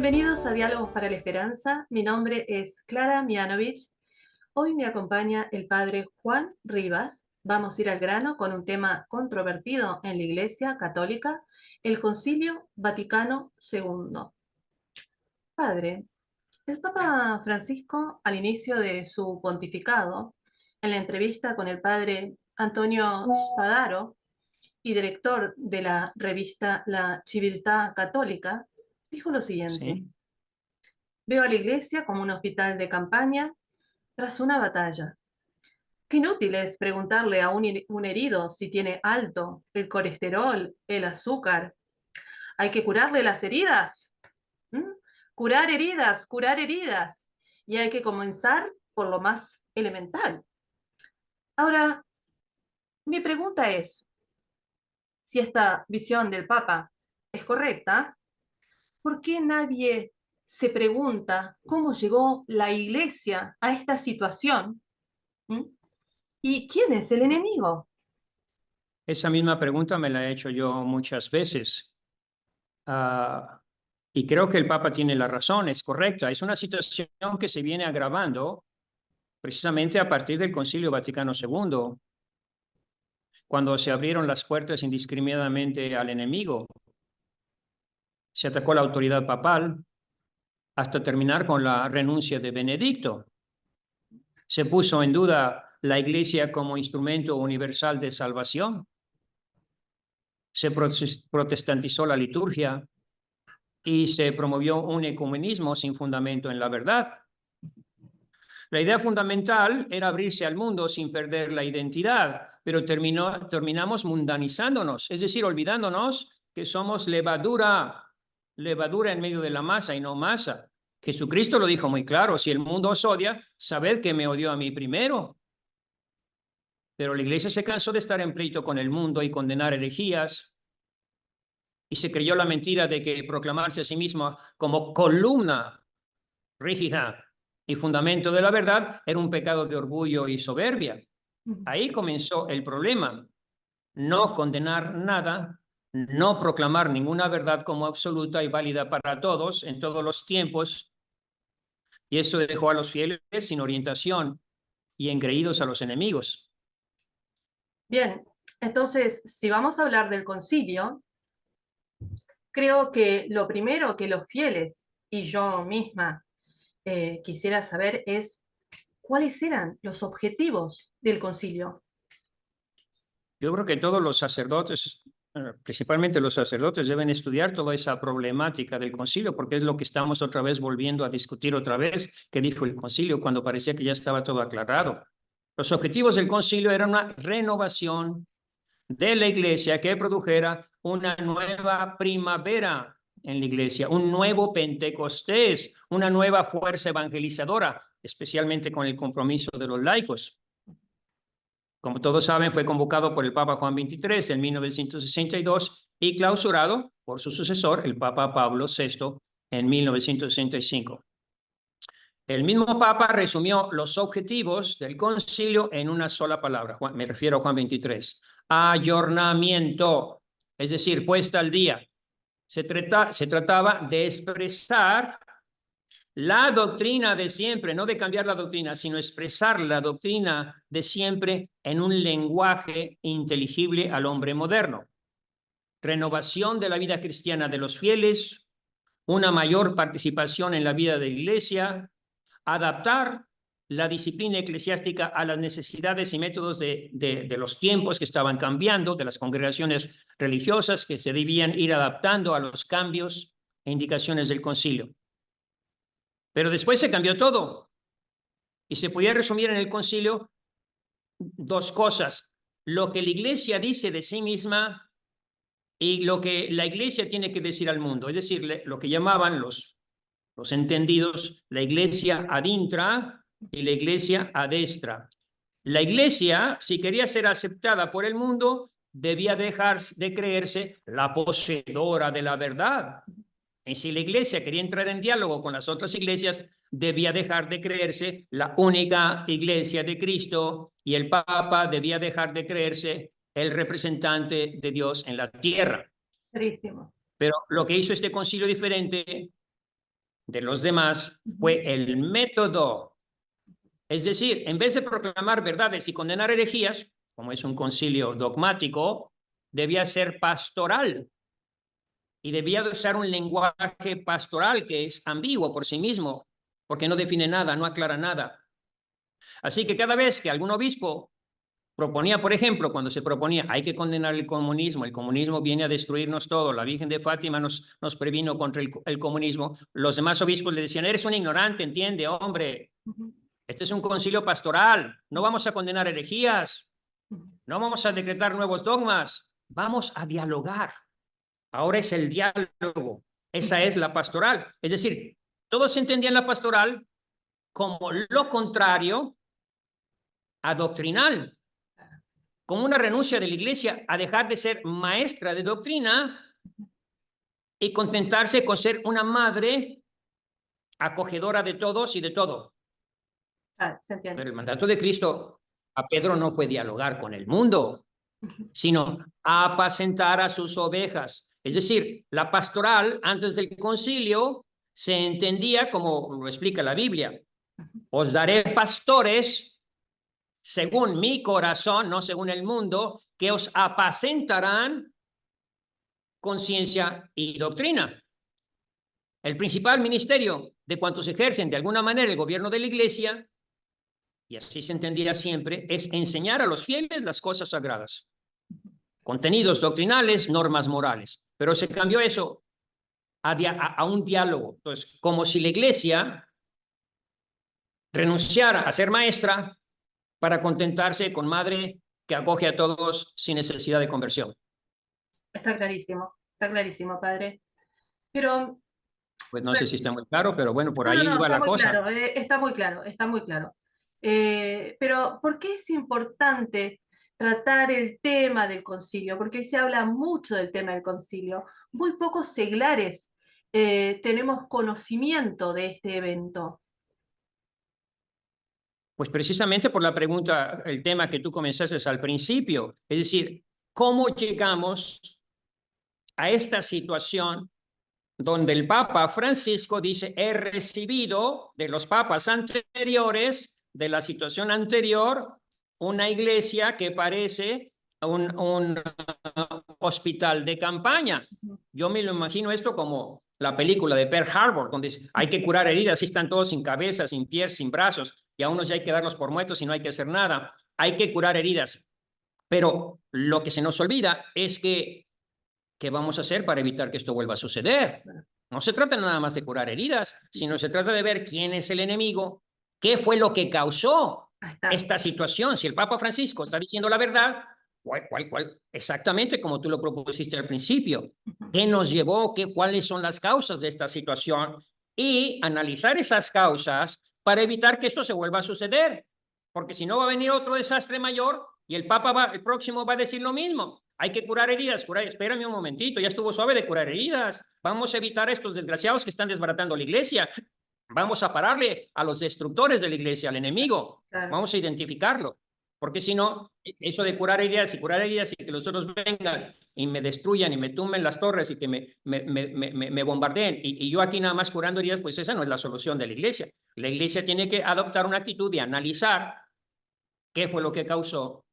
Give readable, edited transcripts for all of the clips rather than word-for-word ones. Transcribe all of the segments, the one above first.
Bienvenidos a Diálogos para la Esperanza. Mi nombre es Clara Mianovich. Hoy me acompaña el padre Juan Rivas. Vamos a ir al grano con un tema controvertido en la Iglesia Católica, el Concilio Vaticano II. Padre, el Papa Francisco, al inicio de su pontificado, en la entrevista con el padre Antonio Spadaro y director de la revista La Civiltà Católica, dijo lo siguiente: Sí, veo a la iglesia como un hospital de campaña tras una batalla. Qué inútil es preguntarle a un herido si tiene alto el colesterol, el azúcar. Hay que curarle las heridas. ¿Mm? Curar heridas, curar heridas. Y hay que comenzar por lo más elemental. Ahora, mi pregunta es, si esta visión del Papa es correcta, ¿por qué nadie se pregunta cómo llegó la iglesia a esta situación? ¿Mm? ¿Y quién es el enemigo? esa misma pregunta me la he hecho yo muchas veces. Ah, y creo que el Papa tiene la razón, es correcta. Es una situación que se viene agravando precisamente a partir del Concilio Vaticano II, cuando se abrieron las puertas indiscriminadamente al enemigo. Se atacó la autoridad papal hasta terminar con la renuncia de Benedicto. Se puso en duda la Iglesia como instrumento universal de salvación. Se protestantizó la liturgia y se promovió un ecumenismo sin fundamento en la verdad. La idea fundamental era abrirse al mundo sin perder la identidad, pero terminamos mundanizándonos, es decir, olvidándonos que somos levadura, levadura en medio de la masa y no masa. Jesucristo lo dijo muy claro: si el mundo os odia, sabed que me odió a mí primero. Pero la iglesia se cansó de estar en pleito con el mundo y condenar herejías, y se creyó la mentira de que proclamarse a sí misma como columna rígida y fundamento de la verdad era un pecado de orgullo y soberbia. Ahí comenzó el problema: no condenar nada, no proclamar ninguna verdad como absoluta y válida para todos en todos los tiempos, y eso dejó a los fieles sin orientación y engreídos a los enemigos. Bien, entonces, si vamos a hablar del concilio, creo que lo primero que los fieles y yo misma quisiera saber es cuáles eran los objetivos del concilio. Yo creo que todos los sacerdotes, principalmente los sacerdotes, deben estudiar toda esa problemática del concilio, porque es lo que estamos otra vez volviendo a discutir otra vez, que dijo el concilio cuando parecía que ya estaba todo aclarado. Los objetivos del concilio eran una renovación de la iglesia que produjera una nueva primavera en la iglesia, un nuevo Pentecostés, una nueva fuerza evangelizadora, especialmente con el compromiso de los laicos. Como todos saben, fue convocado por el Papa Juan XXIII en 1962 y clausurado por su sucesor, el Papa Pablo VI, en 1965. El mismo Papa resumió los objetivos del concilio en una sola palabra, me refiero a Juan XXIII: ayornamiento, es decir, puesta al día. Se trataba de expresar la doctrina de siempre, no de cambiar la doctrina, sino expresar la doctrina de siempre en un lenguaje inteligible al hombre moderno. Renovación de la vida cristiana de los fieles, una mayor participación en la vida de la iglesia, adaptar la disciplina eclesiástica a las necesidades y métodos de los tiempos que estaban cambiando, de las congregaciones religiosas que se debían ir adaptando a los cambios e indicaciones del concilio. Pero después se cambió todo y se podía resumir en el concilio dos cosas: lo que la iglesia dice de sí misma y lo que la iglesia tiene que decir al mundo, es decir, lo que llamaban los entendidos la iglesia ad intra y la iglesia ad extra. La iglesia, si quería ser aceptada por el mundo, debía dejar de creerse la poseedora de la verdad. Y si la iglesia quería entrar en diálogo con las otras iglesias, debía dejar de creerse la única iglesia de Cristo, y el Papa debía dejar de creerse el representante de Dios en la tierra. Clarísimo. Pero lo que hizo este concilio diferente de los demás fue el método. Es decir, en vez de proclamar verdades y condenar herejías, como es un concilio dogmático, debía ser pastoral y debía de usar un lenguaje pastoral que es ambiguo por sí mismo, porque no define nada, no aclara nada. Así que cada vez que algún obispo proponía, por ejemplo, cuando se proponía hay que condenar el comunismo viene a destruirnos todo, la Virgen de Fátima nos previno contra el comunismo, los demás obispos le decían, eres un ignorante, entiende, hombre, este es un concilio pastoral, no vamos a condenar herejías, no vamos a decretar nuevos dogmas, vamos a dialogar. Ahora es el diálogo, esa es la pastoral. Es decir, todos entendían la pastoral como lo contrario a doctrinal, como una renuncia de la Iglesia a dejar de ser maestra de doctrina y contentarse con ser una madre acogedora de todos y de todo. Se entiende. Pero el mandato de Cristo a Pedro no fue dialogar con el mundo, sino apacentar a sus ovejas. Es decir, la pastoral antes del concilio se entendía como lo explica la Biblia. Os daré pastores según mi corazón, no según el mundo, que os apacentarán con ciencia y doctrina. El principal ministerio de cuantos ejercen de alguna manera el gobierno de la Iglesia, y así se entendía siempre, es enseñar a los fieles las cosas sagradas. Contenidos doctrinales, normas morales. Pero se cambió eso a un diálogo. Entonces, como si la Iglesia renunciara a ser maestra para contentarse con madre que acoge a todos sin necesidad de conversión. Está clarísimo, padre. Pero Pues no sé si está muy claro, pero bueno, por ahí no, iba está la muy cosa. claro, está muy claro, está muy claro. Pero ¿por qué es importante tratar el tema del concilio? Porque se habla mucho del tema del concilio. Muy pocos seglares tenemos conocimiento de este evento. Pues precisamente por la pregunta, el tema que tú comenzaste al principio, es decir, ¿cómo llegamos a esta situación donde el Papa Francisco dice, he recibido de los papas anteriores, de la situación anterior, una iglesia que parece un hospital de campaña? Yo me lo imagino esto como la película de Pearl Harbor, donde hay que curar heridas, y están todos sin cabeza, sin pies, sin brazos, y a unos ya hay que darlos por muertos y no hay que hacer nada. Hay que curar heridas. Pero lo que se nos olvida es que, ¿qué vamos a hacer para evitar que esto vuelva a suceder? No se trata nada más de curar heridas, sino se trata de ver quién es el enemigo, qué fue lo que causó esta situación. Si el Papa Francisco está diciendo la verdad, ¿cuál? Exactamente como tú lo propusiste al principio. ¿Qué nos llevó? ¿Cuáles son las causas de esta situación? Y analizar esas causas para evitar que esto se vuelva a suceder. Porque si no va a venir otro desastre mayor y el Papa el próximo va a decir lo mismo. Hay que curar heridas, espérame un momentito, ya estuvo suave de curar heridas. Vamos a evitar a estos desgraciados que están desbaratando la iglesia. Vamos a pararle a los destructores de la iglesia, al enemigo. Claro. Vamos a identificarlo. Porque si no, eso de curar heridas y que los otros vengan y me destruyan y me tumben las torres y que me bombardeen y yo aquí nada más curando heridas, pues esa no es la solución de la iglesia. La iglesia tiene que adoptar una actitud de analizar qué fue lo que causó,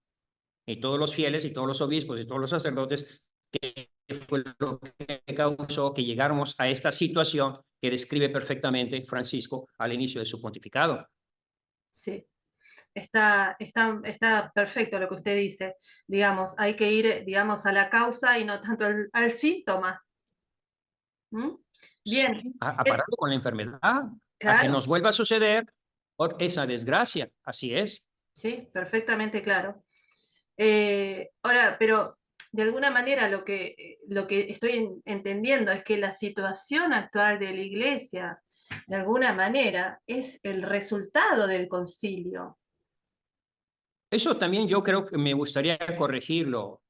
y todos los fieles y todos los obispos y todos los sacerdotes, qué fue lo que causó que llegáramos a esta situación que describe perfectamente Francisco al inicio de su pontificado. Sí. Está perfecto lo que usted dice. Digamos, hay que ir, digamos, a la causa y no tanto al síntoma. ¿Mm? Bien. A pararlo con la enfermedad, a que Claro. nos vuelva a suceder por esa desgracia. Así es. Sí, perfectamente claro. Ahora, pero de alguna manera lo que estoy entendiendo es que la situación actual de la Iglesia, de alguna manera, es el resultado del concilio. Eso también yo creo que me gustaría corregirlo.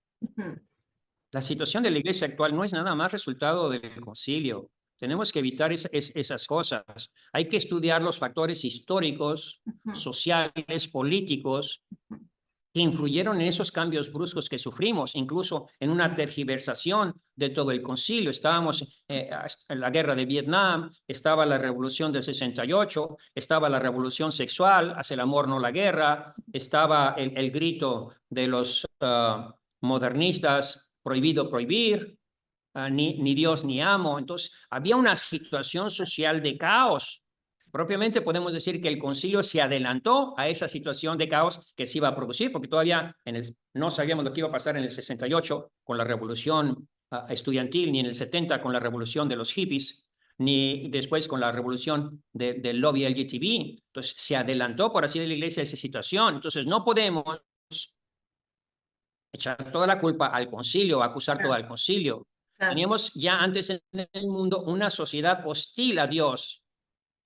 La situación de la iglesia actual no es nada más resultado del concilio. Tenemos que evitar esas cosas. Hay que estudiar los factores históricos, sociales, políticos, que influyeron en esos cambios bruscos que sufrimos, incluso en una tergiversación de todo el concilio. Estábamos en la guerra de Vietnam, estaba la revolución del 68, estaba la revolución sexual, haz el amor, no la guerra, estaba el grito de los modernistas, prohibido prohibir, ni Dios ni amo. Entonces, había una situación social de caos. Propiamente podemos decir que el concilio se adelantó a esa situación de caos que se iba a producir, porque todavía no sabíamos lo que iba a pasar en el 68 con la revolución estudiantil, ni en el 70 con la revolución de los hippies, ni después con la revolución del lobby LGTB. Entonces, se adelantó, por así decirlo, la iglesia a esa situación. Entonces, no podemos echar toda la culpa al concilio, acusar todo Claro, al concilio. claro. Teníamos ya antes en el mundo una sociedad hostil a Dios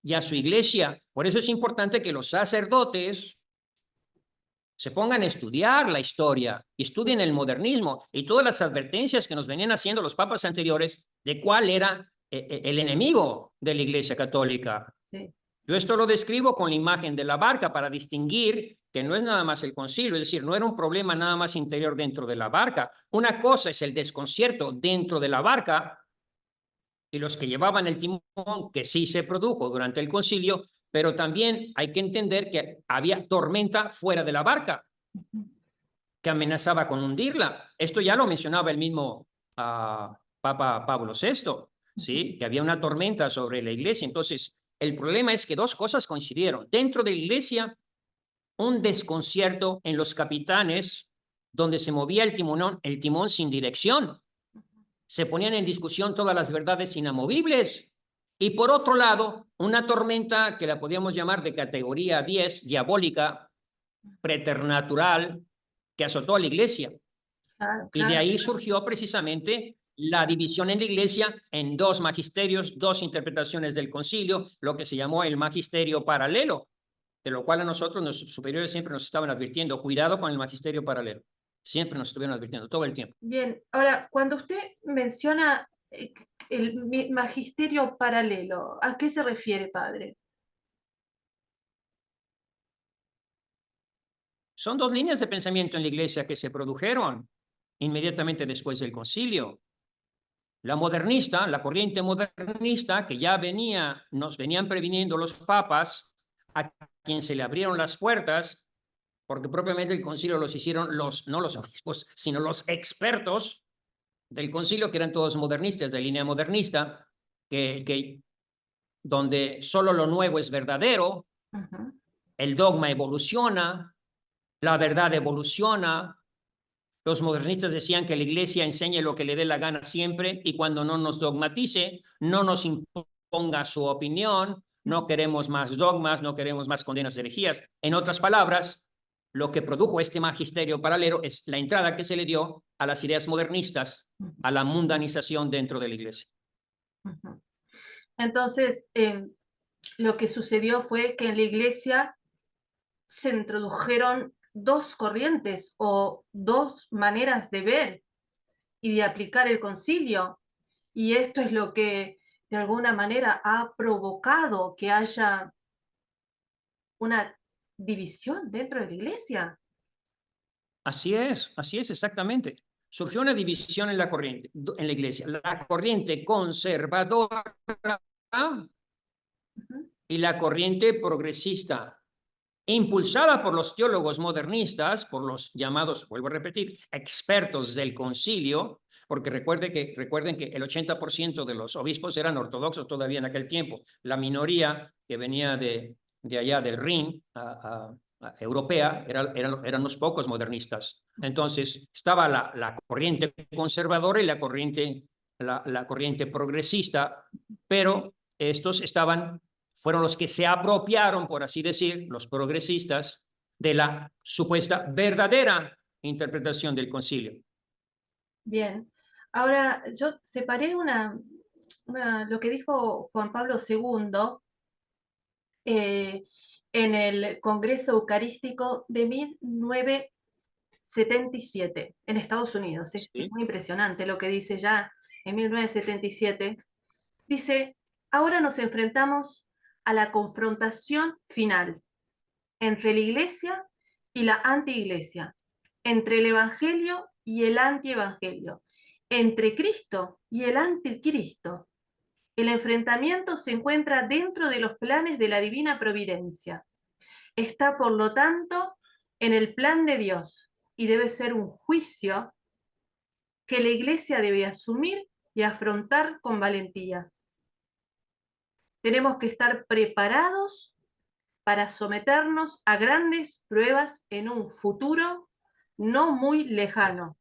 y a su iglesia. Por eso es importante que los sacerdotes se pongan a estudiar la historia, estudien el modernismo y todas las advertencias que nos venían haciendo los papas anteriores de cuál era el enemigo de la iglesia católica. Sí. Yo esto lo describo con la imagen de la barca para distinguir que no es nada más el concilio, es decir, no era un problema nada más interior dentro de la barca. Una cosa es el desconcierto dentro de la barca y los que llevaban el timón, que sí se produjo durante el concilio, pero también hay que entender que había tormenta fuera de la barca que amenazaba con hundirla. Esto ya lo mencionaba el mismo Papa Pablo VI, ¿sí? Que había una tormenta sobre la iglesia. Entonces, el problema es que dos cosas coincidieron. Dentro de la iglesia, un desconcierto en los capitanes, donde se movía el timón sin dirección. Se ponían en discusión todas las verdades inamovibles. Y por otro lado, una tormenta que la podíamos llamar de categoría 10, diabólica, preternatural, que azotó a la iglesia. Claro, Y de claro. ahí surgió precisamente la división en la iglesia en dos magisterios, dos interpretaciones del concilio, lo que se llamó el magisterio paralelo, de lo cual a nosotros, nuestros superiores, siempre nos estaban advirtiendo, cuidado con el magisterio paralelo. Siempre nos estuvieron advirtiendo, todo el tiempo. Bien, ahora, cuando usted menciona el magisterio paralelo, ¿a qué se refiere, padre? Son dos líneas de pensamiento en la iglesia que se produjeron inmediatamente después del concilio. La modernista, la corriente modernista, que ya nos venían previniendo los papas, a quien se le abrieron las puertas, porque propiamente el concilio los hicieron no los obispos, sino los expertos del concilio, que eran todos modernistas, de línea modernista, donde solo lo nuevo es verdadero, Ujú. el dogma evoluciona, la verdad evoluciona. Los modernistas decían que la iglesia enseñe lo que le dé la gana siempre y cuando no nos dogmatice, no nos imponga su opinión, no queremos más dogmas, no queremos más condenas de herejías. En otras palabras, lo que produjo este magisterio paralelo es la entrada que se le dio a las ideas modernistas, a la mundanización dentro de la iglesia. Ujú. Entonces, lo que sucedió fue que en la iglesia se introdujeron dos corrientes o dos maneras de ver y de aplicar el concilio. Y esto es lo que de alguna manera ha provocado que haya una división dentro de la iglesia. Así es exactamente. Surgió una división en la corriente, en la iglesia. La corriente conservadora Ujú. y la corriente progresista, impulsada por los teólogos modernistas, por los llamados, vuelvo a repetir, expertos del concilio, porque recuerden que el 80% de los obispos eran ortodoxos todavía en aquel tiempo. La minoría que venía de allá del Rin, europea, eran unos pocos modernistas. Entonces, estaba la corriente conservadora y la corriente progresista, pero estos fueron los que se apropiaron, por así decir, los progresistas, de la supuesta verdadera interpretación del concilio. Bien. Ahora, yo separé lo que dijo Juan Pablo II eh, en el Congreso Eucarístico de 1977 en Estados Unidos. Es ¿Sí? muy impresionante lo que dice ya en 1977. Dice, ahora nos enfrentamos a la confrontación final entre la iglesia y la antiiglesia. entre el Evangelio y el antievangelio, entre Cristo y el anticristo. El enfrentamiento se encuentra dentro de los planes de la divina providencia. Está, por lo tanto, en el plan de Dios y debe ser un juicio que la Iglesia debe asumir y afrontar con valentía. Tenemos que estar preparados para someternos a grandes pruebas en un futuro no muy lejano.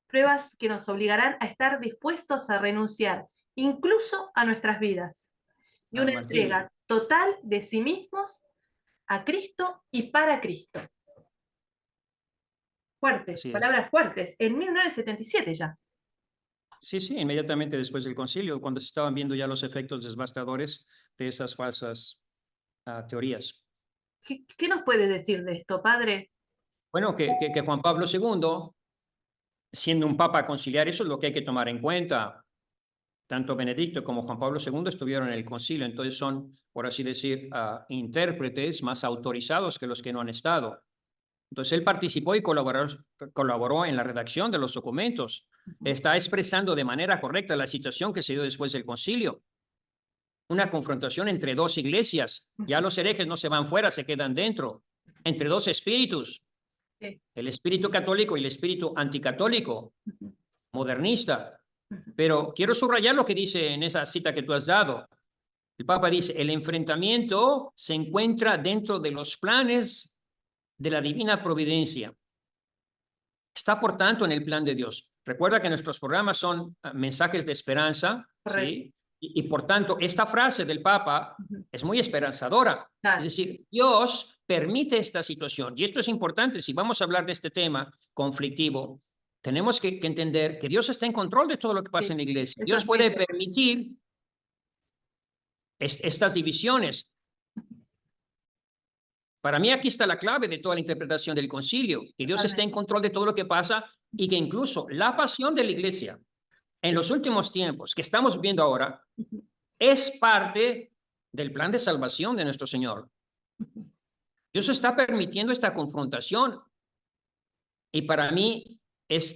Pruebas que nos obligarán a estar dispuestos a renunciar incluso a nuestras vidas y una Martín, entrega total de sí mismos a Cristo y para Cristo. Fuertes, así es. palabras fuertes, en 1977 ya. Sí, sí, inmediatamente después del concilio, cuando se estaban viendo ya los efectos devastadores de esas falsas teorías. ¿Qué nos puede decir de esto, padre? Bueno, que Juan Pablo II, siendo un papa conciliar, eso es lo que hay que tomar en cuenta. Tanto Benedicto como Juan Pablo II estuvieron en el concilio, entonces son, por así decir, intérpretes más autorizados que los que no han estado. Entonces él participó y colaboró en la redacción de los documentos. Está expresando de manera correcta la situación que se dio después del concilio. Una confrontación entre dos iglesias. Ya los herejes no se van fuera, se quedan dentro. Entre dos espíritus. Sí. El espíritu católico y el espíritu anticatólico, modernista. Pero quiero subrayar lo que dice en esa cita que tú has dado. El Papa dice, el enfrentamiento se encuentra dentro de los planes de la divina providencia. Está, por tanto, en el plan de Dios. Recuerda que nuestros programas son mensajes de esperanza, Correcto. ¿sí? Y por tanto, esta frase del Papa es muy esperanzadora. Claro. Es decir, Dios permite esta situación. Y esto es importante. Si vamos a hablar de este tema conflictivo, tenemos que entender que Dios está en control de todo lo que pasa Sí, en la iglesia. eso Dios es puede cierto. permitir estas divisiones. Para mí aquí está la clave de toda la interpretación del concilio, que Dios está en control de todo lo que pasa y que incluso la pasión de la iglesia en los últimos tiempos que estamos viendo ahora es parte del plan de salvación de nuestro Señor. Dios está permitiendo esta confrontación y para mí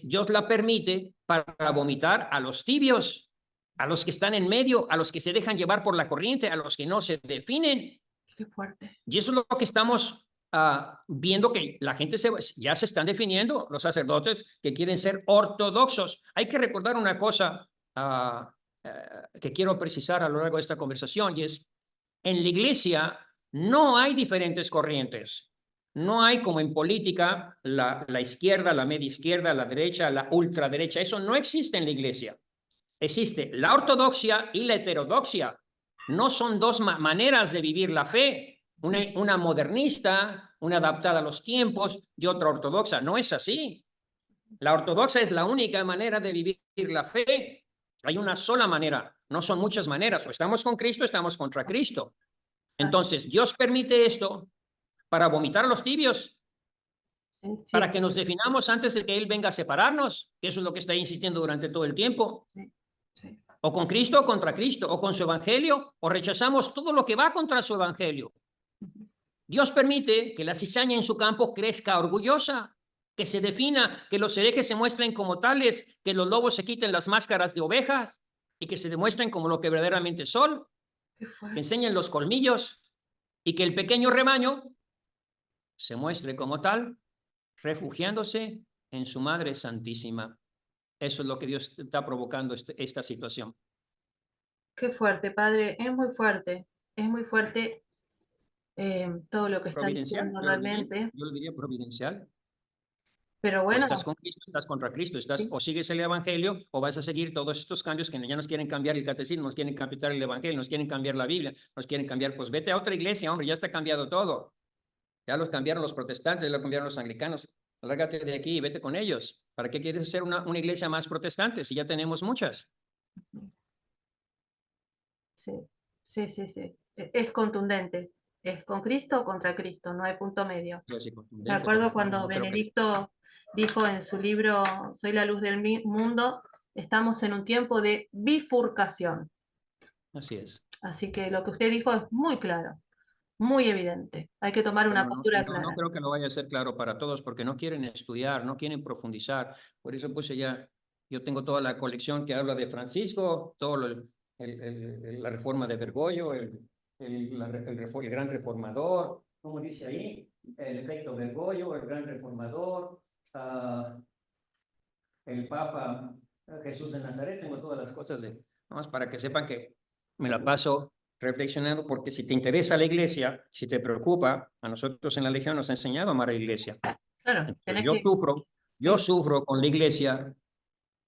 Dios la permite para vomitar a los tibios, a los que están en medio, a los que se dejan llevar por la corriente, a los que no se definen. Qué fuerte. Y eso es lo que estamos viendo, que la gente ya se están definiendo, los sacerdotes que quieren ser ortodoxos. Hay que recordar una cosa que quiero precisar a lo largo de esta conversación, y es, en la iglesia no hay diferentes corrientes. No hay, como en política, la izquierda, la media izquierda, la derecha, la ultraderecha. Eso no existe en la iglesia. Existe la ortodoxia y la heterodoxia. No son dos maneras de vivir la fe. Una modernista, una adaptada a los tiempos y otra ortodoxa. No es así. La ortodoxa es la única manera de vivir la fe. Hay una sola manera, no son muchas maneras. O estamos con Cristo, o estamos contra Cristo. Entonces, Dios permite esto para vomitar a los tibios, Sí, para que nos definamos antes de que Él venga a separarnos, que eso es lo que está insistiendo durante todo el tiempo. sí, sí. O con Cristo o contra Cristo, o con su evangelio, o rechazamos todo lo que va contra su evangelio. Dios permite que la cizaña en su campo crezca orgullosa, que se defina, que los herejes se muestren como tales, que los lobos se quiten las máscaras de ovejas y que se demuestren como lo que verdaderamente son, Qué que fuerte. enseñen los colmillos y que el pequeño rebaño se muestre como tal, refugiándose en su Madre Santísima. Eso es lo que Dios está provocando esta situación. Qué fuerte, padre. Es muy fuerte todo lo que está Providencial, diciendo realmente. yo lo diría providencial. Pero O bueno, estás con Cristo, estás contra Cristo, sí, o sigues el Evangelio o vas a seguir todos estos cambios que ya nos quieren cambiar el catecismo, nos quieren cambiar el Evangelio, nos quieren cambiar la Biblia, nos quieren cambiar, pues vete a otra iglesia, hombre, ya está cambiado todo. Ya los cambiaron los protestantes, ya lo cambiaron los anglicanos. Lárgate de aquí y vete con ellos. ¿Para qué quieres ser una iglesia más protestante si ya tenemos muchas? sí, sí, sí, sí. Es contundente. Es con Cristo o contra Cristo, no hay punto medio. Sí, así, Me contundente, acuerdo porque cuando no creo que... Benedicto dijo en su libro Soy la luz del mundo, estamos en un tiempo de bifurcación. Así es. Así que lo que usted dijo es muy claro. muy evidente. Hay que tomar una Pero postura no clara. creo que lo vaya a ser claro para todos porque no quieren estudiar, no quieren profundizar. Por eso puse ya, yo tengo toda la colección que habla de Francisco, todo la reforma de Bergoglio, el gran reformador, ¿cómo dice ahí? El efecto Bergoglio, el gran reformador, el Papa Jesús de Nazaret, tengo todas las cosas vamos, para que sepan que me la paso reflexionando, porque si te interesa la iglesia, si te preocupa, a nosotros en la Legión nos ha enseñado a amar a la iglesia. Claro, Entonces, tenés que, yo sí. sufro con la iglesia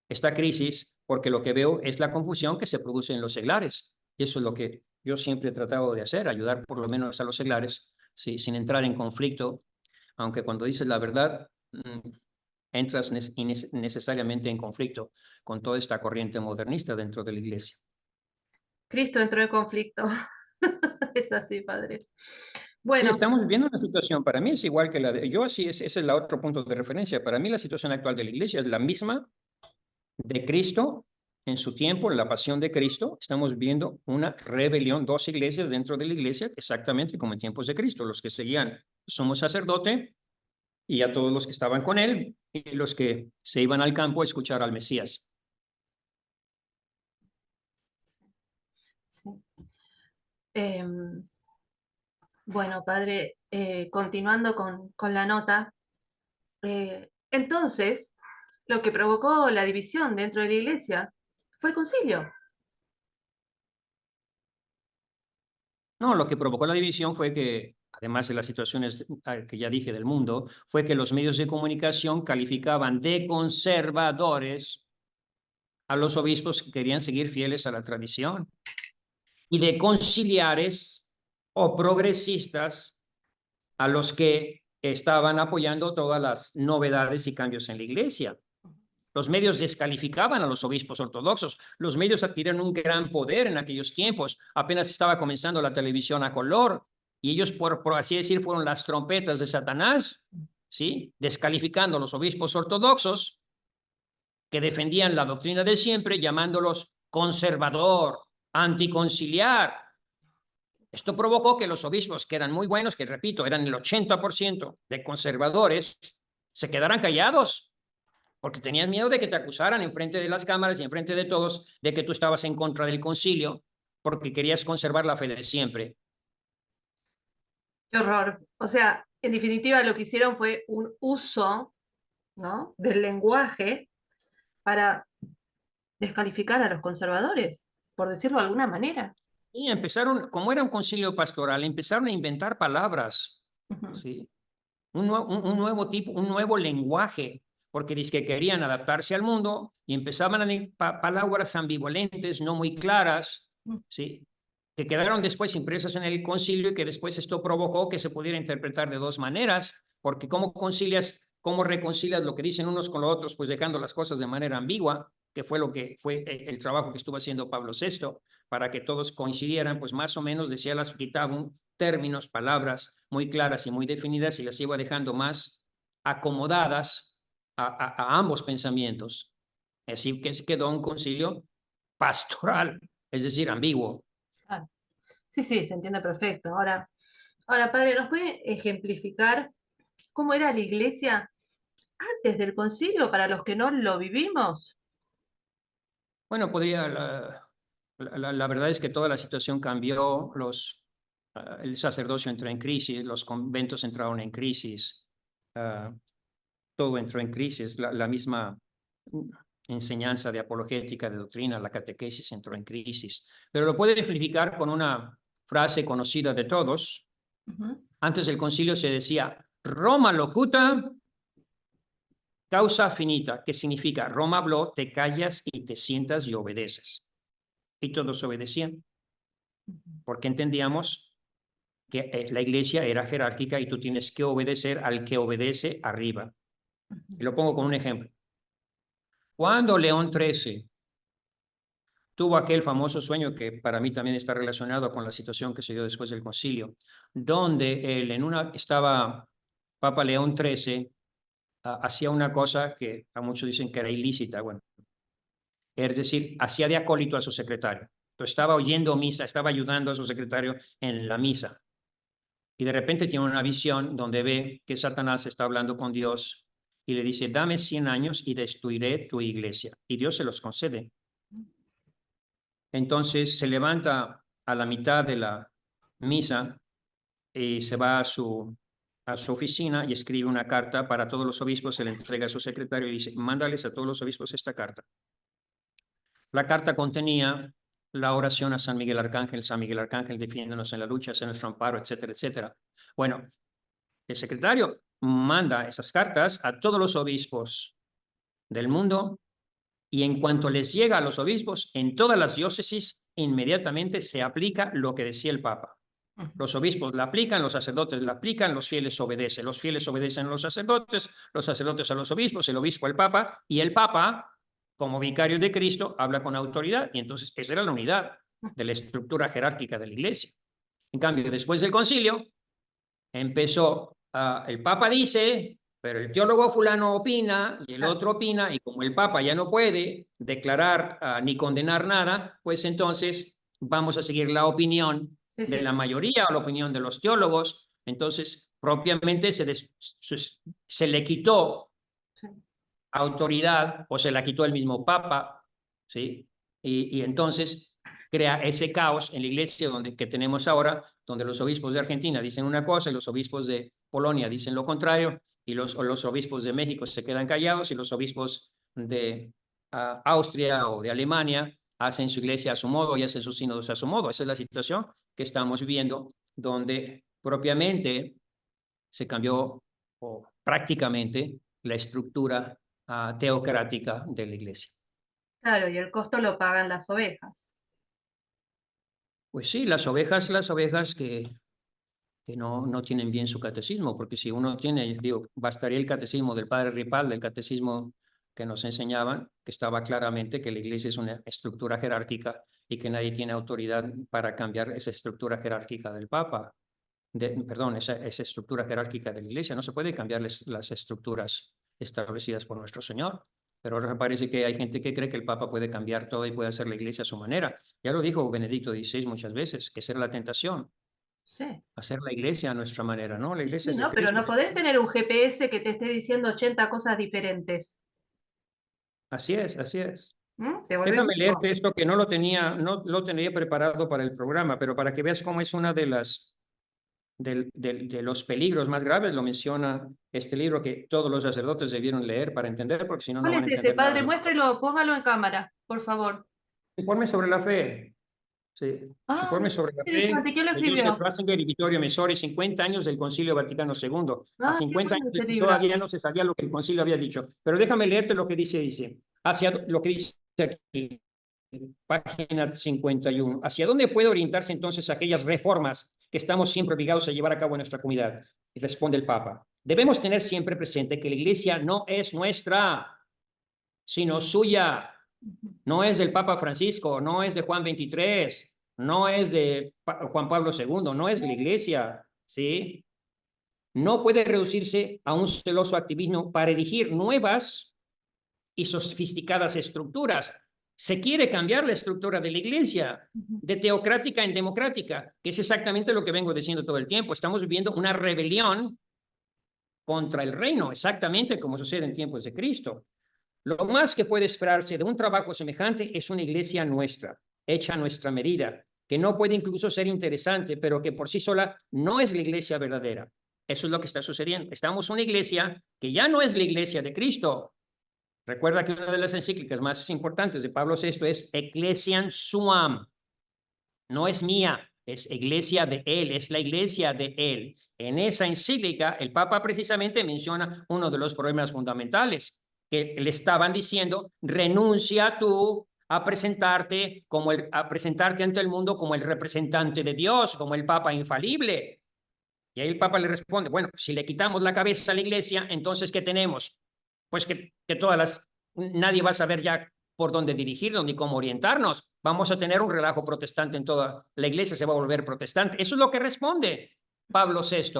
esta crisis porque lo que veo es la confusión que se produce en los seglares. Y eso es lo que yo siempre he tratado de hacer, ayudar por lo menos a los seglares, ¿sí? Sin entrar en conflicto, aunque cuando dices la verdad, entras necesariamente en conflicto con toda esta corriente modernista dentro de la iglesia. Cristo entró en conflicto. Es así, padre. Sí, Bueno, estamos viviendo una situación, para mí es igual que la de, yo así, ese es el otro punto de referencia. Para mí la situación actual de la iglesia es la misma de Cristo en su tiempo, la pasión de Cristo. Estamos viendo una rebelión, dos iglesias dentro de la iglesia, exactamente como en tiempos de Cristo, los que seguían sumo sacerdote y a todos los que estaban con él y los que se iban al campo a escuchar al Mesías. sí. Bueno, padre, continuando con la nota, entonces, lo que provocó la división dentro de la iglesia fue el concilio. No, lo que provocó la división fue que, además de las situaciones que ya dije del mundo, fue que los medios de comunicación calificaban de conservadores a los obispos que querían seguir fieles a la tradición y de conciliares o progresistas a los que estaban apoyando todas las novedades y cambios en la iglesia. Los medios descalificaban a los obispos ortodoxos. Los medios adquirieron un gran poder en aquellos tiempos. Apenas estaba comenzando la televisión a color y ellos, por así decir, fueron las trompetas de Satanás, ¿sí? Descalificando a los obispos ortodoxos que defendían la doctrina de siempre, llamándolos conservador, anticonciliar. Esto provocó que los obispos, que eran muy buenos, que repito, eran el 80% de conservadores, se quedaran callados porque tenías miedo de que te acusaran en frente de las cámaras y en frente de todos de que tú estabas en contra del concilio porque querías conservar la fe de siempre. Qué horror. O sea, en definitiva, lo que hicieron fue un uso, ¿no?, del lenguaje para descalificar a los conservadores, por decirlo de alguna manera. Y empezaron, como era un concilio pastoral, empezaron a inventar palabras, Ujú. ¿sí? Un nuevo tipo, un nuevo lenguaje, porque dice que querían adaptarse al mundo y empezaban a decir palabras ambivalentes, no muy claras, ¿sí? Que quedaron después impresas en el concilio y que después esto provocó que se pudiera interpretar de dos maneras, porque cómo reconcilias lo que dicen unos con los otros, pues dejando las cosas de manera ambigua, que fue lo que fue el trabajo que estuvo haciendo Pablo VI, para que todos coincidieran, pues más o menos decía, las quitaban términos, palabras muy claras y muy definidas y las iba dejando más acomodadas a ambos pensamientos. Así que quedó un concilio pastoral, es decir, ambiguo. Claro. Sí, sí, se entiende perfecto. Ahora, padre, ¿nos puede ejemplificar cómo era la iglesia antes del concilio para los que no lo vivimos? Bueno, la verdad es que toda la situación cambió, el sacerdocio entró en crisis, los conventos entraron en crisis, todo entró en crisis, la misma enseñanza de apologética, de doctrina, la catequesis entró en crisis. Pero lo puede ejemplificar con una frase conocida de todos. Ujú. Antes del concilio se decía, Roma locuta, causa finita, que significa Roma habló, te callas y te sientas y obedeces. Y todos obedecían, porque entendíamos que la iglesia era jerárquica y tú tienes que obedecer al que obedece arriba. Y lo pongo con un ejemplo. Cuando León XIII tuvo aquel famoso sueño que para mí también está relacionado con la situación que se dio después del concilio, donde él estaba Papa León XIII, hacía una cosa que a muchos dicen que era ilícita, bueno, es decir, hacía de acólito a su secretario. Entonces estaba oyendo misa, estaba ayudando a su secretario en la misa. y de repente tiene una visión donde ve que Satanás está hablando con Dios y le dice, dame 100 años y destruiré tu iglesia. Y Dios se los concede. Entonces se levanta a la mitad de la misa y se va a su oficina y escribe una carta para todos los obispos, se le entrega a su secretario y dice, mándales a todos los obispos esta carta. La carta contenía la oración a San Miguel Arcángel, defiéndonos en la lucha, sea nuestro amparo, etcétera, etcétera. Bueno, el secretario manda esas cartas a todos los obispos del mundo y en cuanto les llega a los obispos, en todas las diócesis, inmediatamente se aplica lo que decía el Papa. Los obispos la aplican, los sacerdotes la aplican, los fieles obedecen a los sacerdotes a los obispos, el obispo al Papa, y el Papa, como vicario de Cristo, habla con autoridad, y entonces esa era la unidad de la estructura jerárquica de la Iglesia. En cambio, después del concilio, empezó, el Papa dice, pero el teólogo fulano opina, y el otro opina, y como el Papa ya no puede declarar ni condenar nada, pues entonces vamos a seguir la opinión de la mayoría o la opinión de los teólogos. Entonces, propiamente se le quitó autoridad o se la quitó el mismo Papa, ¿sí? Y entonces crea ese caos en la iglesia que tenemos ahora, donde los obispos de Argentina dicen una cosa y los obispos de Polonia dicen lo contrario, y los obispos de México se quedan callados y los obispos de Austria o de Alemania hacen su iglesia a su modo y hacen sus sínodos a su modo. Esa es la situación que estamos viviendo, donde propiamente se cambió o prácticamente la estructura teocrática de la iglesia. Claro, y el costo lo pagan las ovejas. Pues sí, las ovejas que no tienen bien su catecismo, porque si uno tiene, digo, bastaría el catecismo del padre Ripal, del catecismo que nos enseñaban, que estaba claramente que la iglesia es una estructura jerárquica y que nadie tiene autoridad para cambiar esa estructura jerárquica del Papa. Perdón, esa estructura jerárquica de la iglesia. No se puede cambiar las estructuras establecidas por nuestro Señor. Pero ahora parece que hay gente que cree que el Papa puede cambiar todo y puede hacer la iglesia a su manera. Ya lo dijo Benedicto XVI muchas veces, que esa era la tentación, Sí. hacer la iglesia a nuestra manera, ¿no? La iglesia es de No, pero Cristo. no podés tener un GPS que te esté diciendo 80 cosas diferentes. Así es, así es. Te volvés Déjame loco. leerte esto que no lo tenía preparado para el programa, pero para que veas cómo es una de los peligros más graves, lo menciona este libro que todos los sacerdotes debieron leer para entender, porque si no, no ¿Cuál van es a ese? entender nada Padre, de lo que muéstralo, póngalo en cámara, por favor. Informe sobre la fe. Sí. Ah, Informe sobre la fe interesante. ¿Quién lo de Joseph escribió? Ratzinger y Vittorio Messori, 50 años del Concilio Vaticano II. A Ah, qué 50 bueno años ese libro. todavía no se sabía lo que el concilio había dicho. Pero déjame leerte lo que dice. Hacia lo que dice aquí, página 51. ¿Hacia dónde puede orientarse entonces aquellas reformas que estamos siempre obligados a llevar a cabo en nuestra comunidad? Y responde el Papa. Debemos tener siempre presente que la Iglesia no es nuestra, sino suya. No es del Papa Francisco, no es de Juan XXIII, no es de Juan Pablo II, no es de la Iglesia, ¿sí? No puede reducirse a un celoso activismo para erigir nuevas y sofisticadas estructuras. Se quiere cambiar la estructura de la Iglesia, de teocrática en democrática, que es exactamente lo que vengo diciendo todo el tiempo. Estamos viviendo una rebelión contra el reino, exactamente como sucede en tiempos de Cristo. Lo más que puede esperarse de un trabajo semejante es una iglesia nuestra, hecha a nuestra medida, que no puede incluso ser interesante, pero que por sí sola no es la iglesia verdadera. Eso es lo que está sucediendo. Estamos en una iglesia que ya no es la iglesia de Cristo. Recuerda que una de las encíclicas más importantes de Pablo VI es Ecclesiam Suam. No es mía, es iglesia de él, es la iglesia de él. En esa encíclica, el Papa precisamente menciona uno de los problemas fundamentales, que le estaban diciendo, renuncia tú a presentarte ante el mundo como el representante de Dios, como el Papa infalible. Y ahí el Papa le responde, bueno, si le quitamos la cabeza a la iglesia, entonces ¿qué tenemos? Pues que nadie va a saber ya por dónde dirigirnos ni cómo orientarnos. Vamos a tener un relajo protestante en toda la iglesia, se va a volver protestante. Eso es lo que responde Pablo VI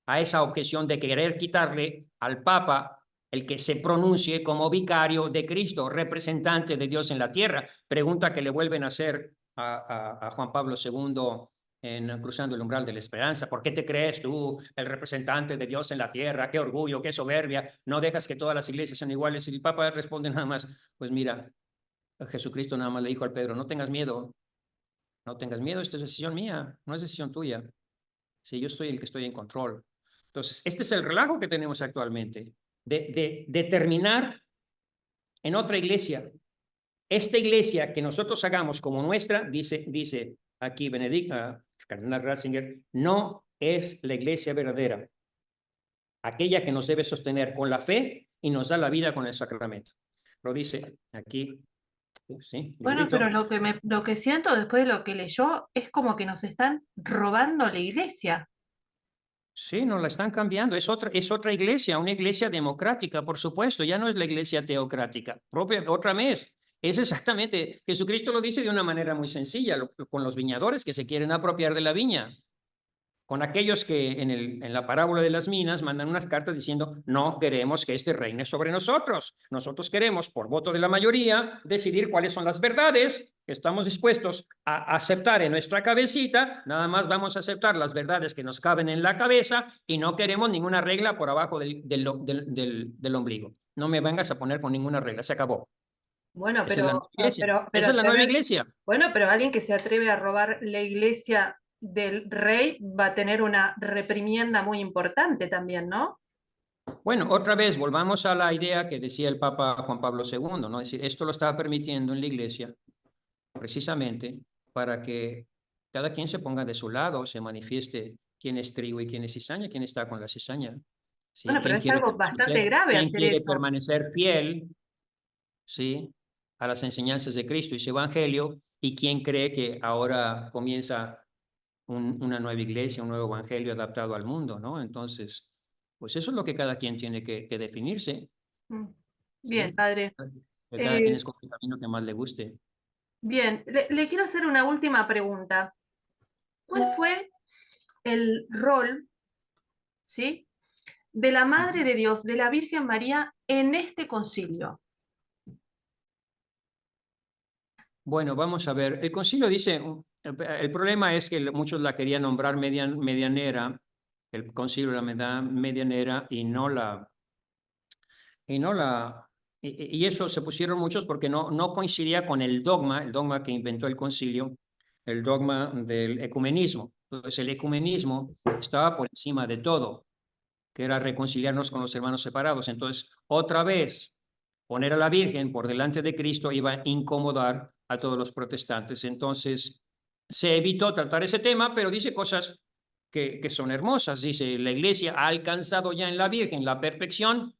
a esa objeción de querer quitarle al Papa el que se pronuncie como vicario de Cristo, representante de Dios en la tierra. Pregunta que le vuelven a hacer a Juan Pablo II Cruzando el Umbral de la Esperanza. ¿Por qué te crees tú el representante de Dios en la tierra? Qué orgullo, qué soberbia. No dejas que todas las iglesias sean iguales. Y el Papa responde nada más, pues mira, Jesucristo nada más le dijo al Pedro, no tengas miedo, no tengas miedo, esta es decisión mía, no es decisión tuya. Si yo soy el que estoy en control. Entonces, este es el relajo que tenemos actualmente, de determinar en otra iglesia. Esta iglesia que nosotros hagamos como nuestra, dice aquí Benedicta, Cardenal Ratzinger, no es la iglesia verdadera, aquella que nos debe sostener con la fe y nos da la vida con el sacramento. Lo dice aquí, sí, Bueno, pero librito. lo que siento después de lo que leyó es como que nos están robando la iglesia. Sí, nos la están cambiando. Es otra iglesia, una iglesia democrática, por supuesto. Ya no es la iglesia teocrática. Otra vez. Es exactamente, Jesucristo lo dice de una manera muy sencilla, con los viñadores que se quieren apropiar de la viña. Con aquellos que en la parábola de las minas mandan unas cartas diciendo, no queremos que este reine sobre nosotros. Nosotros queremos, por voto de la mayoría, decidir cuáles son las verdades que estamos dispuestos a aceptar en nuestra cabecita. Nada más vamos a aceptar las verdades que nos caben en la cabeza y no queremos ninguna regla por abajo del ombligo. No me vengas a poner con ninguna regla, se acabó. Bueno, Esa es la nueva iglesia. pero Esa es la nueva iglesia. bueno, pero alguien que se atreve a robar la iglesia del rey va a tener una reprimienda muy importante también, ¿no? Bueno, otra vez volvamos a la idea que decía el Papa Juan Pablo II, ¿no? Es decir, esto lo estaba permitiendo en la iglesia precisamente para que cada quien se ponga de su lado, se manifieste quién es trigo y quién es cizaña, quién está con la cizaña, ¿sí? Bueno, pero es algo bastante grave Quién hacer quiere eso. permanecer fiel, ¿sí? A las enseñanzas de Cristo y su evangelio, y quién cree que ahora comienza una nueva iglesia, un nuevo evangelio adaptado al mundo, ¿no? Entonces, pues eso es lo que cada quien tiene que definirse, Mm. Bien, ¿sí? padre. Que cada quien Eh, escoge el camino que más le guste. bien, le quiero hacer una última pregunta. ¿Cuál fue el rol, sí, de la Madre de Dios, de la Virgen María, en este concilio? Bueno, vamos a ver. El concilio dice, el problema es que muchos la querían nombrar medianera, el concilio la medianera y no la, y eso se pusieron muchos porque no coincidía con el dogma que inventó el concilio, el dogma del ecumenismo. Entonces, el ecumenismo estaba por encima de todo, que era reconciliarnos con los hermanos separados. Entonces, otra vez, poner a la Virgen por delante de Cristo iba a incomodar a todos los protestantes. Entonces, se evitó tratar ese tema, pero dice cosas que son hermosas. Dice, la Iglesia ha alcanzado ya en la Virgen la perfección,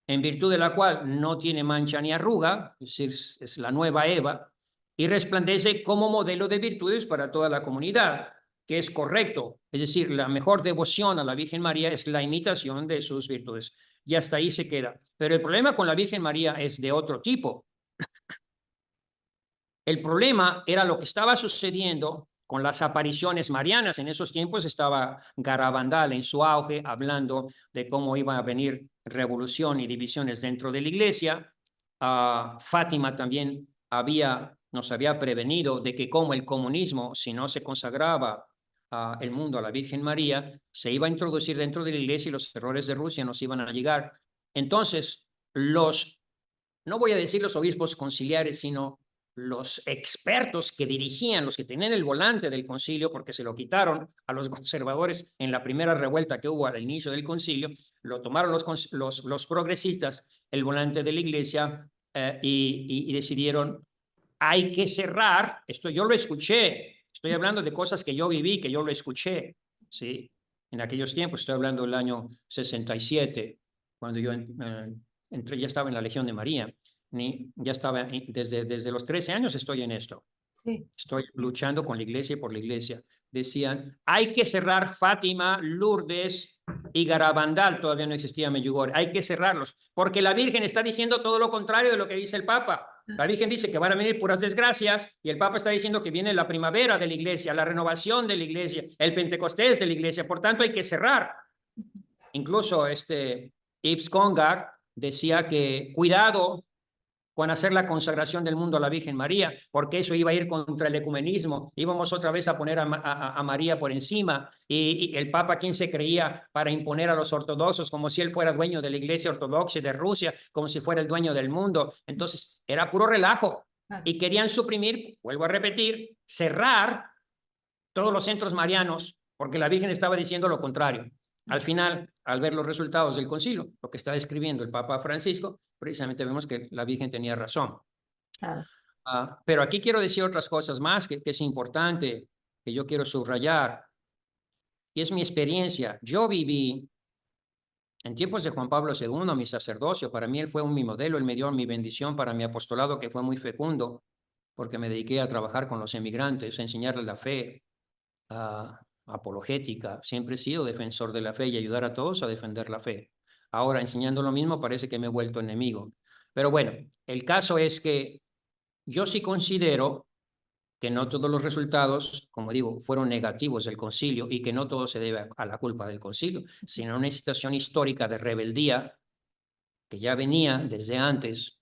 en virtud de la cual no tiene mancha ni arruga, es decir, es la nueva Eva, y resplandece como modelo de virtudes para toda la comunidad, que es correcto. Es decir, la mejor devoción a la Virgen María es la imitación de sus virtudes. Y hasta ahí se queda. Pero el problema con la Virgen María es de otro tipo. El problema era lo que estaba sucediendo con las apariciones marianas. En esos tiempos estaba Garabandal en su auge, hablando de cómo iba a venir revolución y divisiones dentro de la iglesia. Fátima también nos había prevenido de que como el comunismo, si no se consagraba el mundo a la Virgen María, se iba a introducir dentro de la iglesia y los errores de Rusia nos iban a llegar. Entonces, no voy a decir los obispos conciliares, sino los expertos que dirigían, los que tenían el volante del concilio, porque se lo quitaron a los conservadores en la primera revuelta que hubo al inicio del concilio, lo tomaron los progresistas, el volante de la iglesia, y decidieron, hay que cerrar, esto yo lo escuché, estoy hablando de cosas que yo viví, que yo lo escuché, ¿sí? En aquellos tiempos, estoy hablando del año 67, cuando yo entré, ya estaba en la Legión de María. Ya estaba, desde los 13 años estoy en esto. Sí. Estoy luchando con la iglesia y por la iglesia. Decían, hay que cerrar Fátima, Lourdes y Garabandal, todavía no existía Medjugorje, hay que cerrarlos, porque la Virgen está diciendo todo lo contrario de lo que dice el Papa. La Virgen dice que van a venir puras desgracias y el Papa está diciendo que viene la primavera de la iglesia, la renovación de la iglesia, el Pentecostés de la iglesia, por tanto hay que cerrar. Incluso Yves Congar decía que cuidado con hacer la consagración del mundo a la Virgen María, porque eso iba a ir contra el ecumenismo, íbamos otra vez a poner a María por encima, y el Papa, ¿quién se creía para imponer a los ortodoxos como si él fuera dueño de la Iglesia Ortodoxa y de Rusia, como si fuera el dueño del mundo? Entonces, era puro relajo, y querían suprimir, vuelvo a repetir, cerrar todos los centros marianos, porque la Virgen estaba diciendo lo contrario. Al final, al ver los resultados del concilio, lo que está describiendo el Papa Francisco, precisamente vemos que la Virgen tenía razón. Claro. Pero aquí quiero decir otras cosas más que es importante, que yo quiero subrayar, y es mi experiencia. Yo viví en tiempos de Juan Pablo II, mi sacerdocio. Para mí él fue mi modelo, él me dio mi bendición para mi apostolado, que fue muy fecundo, porque me dediqué a trabajar con los emigrantes, a enseñarles la fe, apologética. Siempre he sido defensor de la fe y ayudar a todos a defender la fe. Ahora, enseñando lo mismo, parece que me he vuelto enemigo. Pero bueno, el caso es que yo sí considero que no todos los resultados, como digo, fueron negativos del concilio, y que no todo se debe a la culpa del concilio, sino a una situación histórica de rebeldía que ya venía desde antes,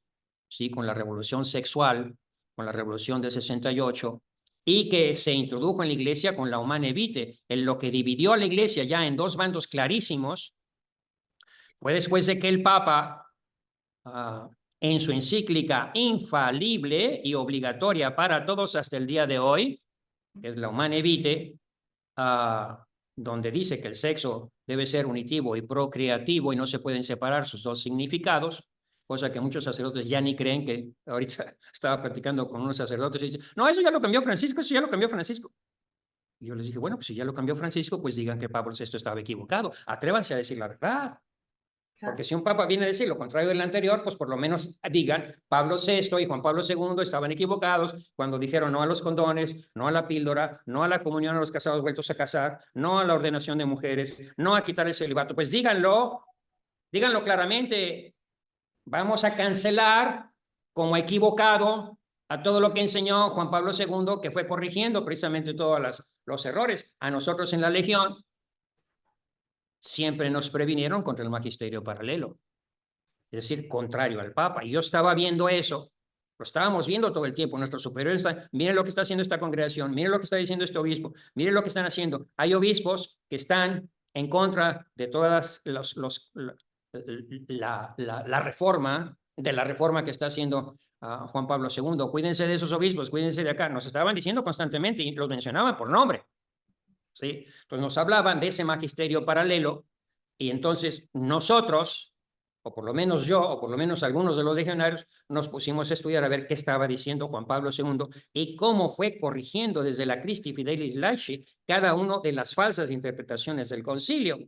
¿sí? Con la revolución sexual, con la revolución del 68, y que se introdujo en la iglesia con la Humanae Vitae. En lo que dividió a la iglesia ya en dos bandos clarísimos fue después de que el Papa, en su encíclica infalible y obligatoria para todos hasta el día de hoy, que es la Humanae Vitae, donde dice que el sexo debe ser unitivo y procreativo y no se pueden separar sus dos significados, cosa que muchos sacerdotes ya ni creen. Que ahorita estaba platicando con unos sacerdotes y dicen, no, eso ya lo cambió Francisco, eso ya lo cambió Francisco. Y yo les dije, bueno, pues si ya lo cambió Francisco, pues digan que Pablo VI estaba equivocado, atrévanse a decir la verdad. Porque si un papa viene a decir lo contrario del anterior, pues por lo menos digan, Pablo VI y Juan Pablo II estaban equivocados cuando dijeron no a los condones, no a la píldora, no a la comunión a los casados vueltos a casar, no a la ordenación de mujeres, no a quitar el celibato. Pues díganlo claramente. Vamos a cancelar como equivocado a todo lo que enseñó Juan Pablo II, que fue corrigiendo precisamente todos los errores. A nosotros en la Legión siempre nos previnieron contra el magisterio paralelo, es decir, contrario al Papa. Y yo estaba viendo eso, lo estábamos viendo todo el tiempo. Nuestros superiores están, miren lo que está haciendo esta congregación, miren lo que está diciendo este obispo, miren lo que están haciendo. Hay obispos que están en contra de todas la reforma, de la reforma que está haciendo Juan Pablo II. Cuídense de esos obispos, cuídense de acá. Nos estaban diciendo constantemente y los mencionaban por nombre, ¿sí? Entonces nos hablaban de ese magisterio paralelo, y entonces nosotros, o por lo menos yo, o por lo menos algunos de los legionarios, nos pusimos a estudiar a ver qué estaba diciendo Juan Pablo II y cómo fue corrigiendo desde la Christi Fidelis Laici cada una de las falsas interpretaciones del concilio,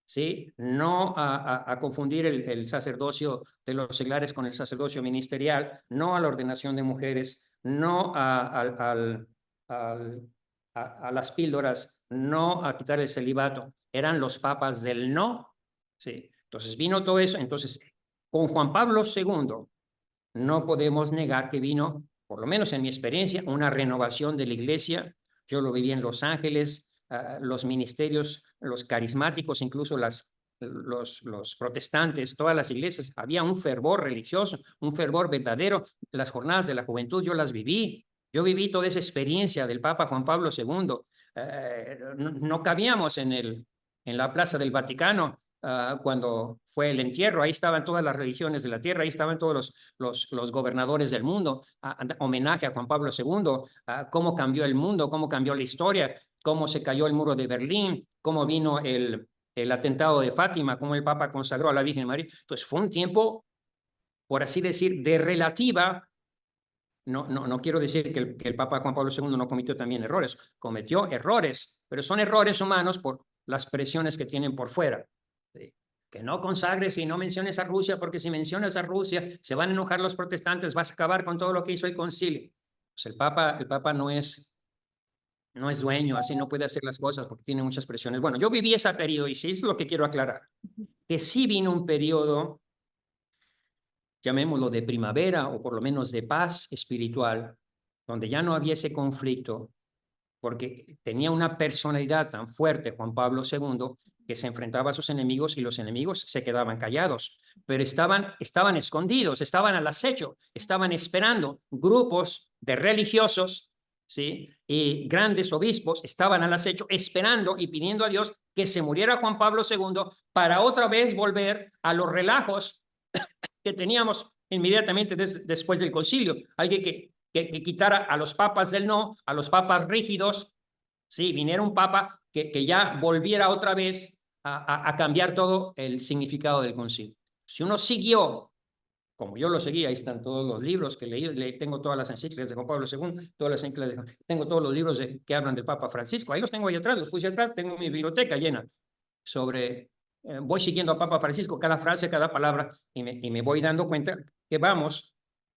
¿sí? No a confundir el sacerdocio de los seglares con el sacerdocio ministerial, no a la ordenación de mujeres, no a las píldoras, no a quitar el celibato. Eran los papas del no, ¿sí? Entonces vino todo eso. Entonces, con Juan Pablo II no podemos negar que vino, por lo menos en mi experiencia, una renovación de la iglesia. Yo lo viví en Los Ángeles, los ministerios, los carismáticos, incluso los protestantes, todas las iglesias, había un fervor religioso, un fervor verdadero. Las jornadas de la juventud yo las viví. Yo viví toda esa experiencia del Papa Juan Pablo II. No cabíamos en la Plaza del Vaticano cuando fue el entierro. Ahí estaban todas las religiones de la tierra, ahí estaban todos los gobernadores del mundo. Homenaje a Juan Pablo II, cómo cambió el mundo, cómo cambió la historia, cómo se cayó el muro de Berlín, cómo vino el atentado de Fátima, cómo el Papa consagró a la Virgen María. Entonces fue un tiempo, por así decir, de relativa. No quiero decir que el Papa Juan Pablo II no cometió también errores. Cometió errores, pero son errores humanos por las presiones que tienen por fuera. ¿Sí? Que no consagres y no menciones a Rusia, porque si mencionas a Rusia se van a enojar los protestantes, vas a acabar con todo lo que hizo el concilio. Pues el Papa no es dueño, así no puede hacer las cosas porque tiene muchas presiones. Bueno, yo viví ese periodo y sí es lo que quiero aclarar. Que sí vino un periodo, llamémoslo de primavera o por lo menos de paz espiritual, donde ya no había ese conflicto, porque tenía una personalidad tan fuerte Juan Pablo II que se enfrentaba a sus enemigos y los enemigos se quedaban callados, pero estaban escondidos, estaban al acecho, estaban esperando. Grupos de religiosos, ¿sí? Y grandes obispos estaban al acecho esperando y pidiendo a Dios que se muriera Juan Pablo II para otra vez volver a los relajos que teníamos inmediatamente después del concilio. Alguien que quitara a los papas del no, a los papas rígidos, sí, viniera un papa que ya volviera otra vez a cambiar todo el significado del concilio. Si uno siguió, como yo lo seguí, ahí están todos los libros que leí, tengo todas las encíclicas de Juan Pablo II, todas las encíclicas tengo todos los libros que hablan del Papa Francisco, ahí los tengo ahí atrás, los puse atrás, tengo mi biblioteca llena sobre, voy siguiendo a Papa Francisco, cada frase, cada palabra, y me voy dando cuenta que vamos,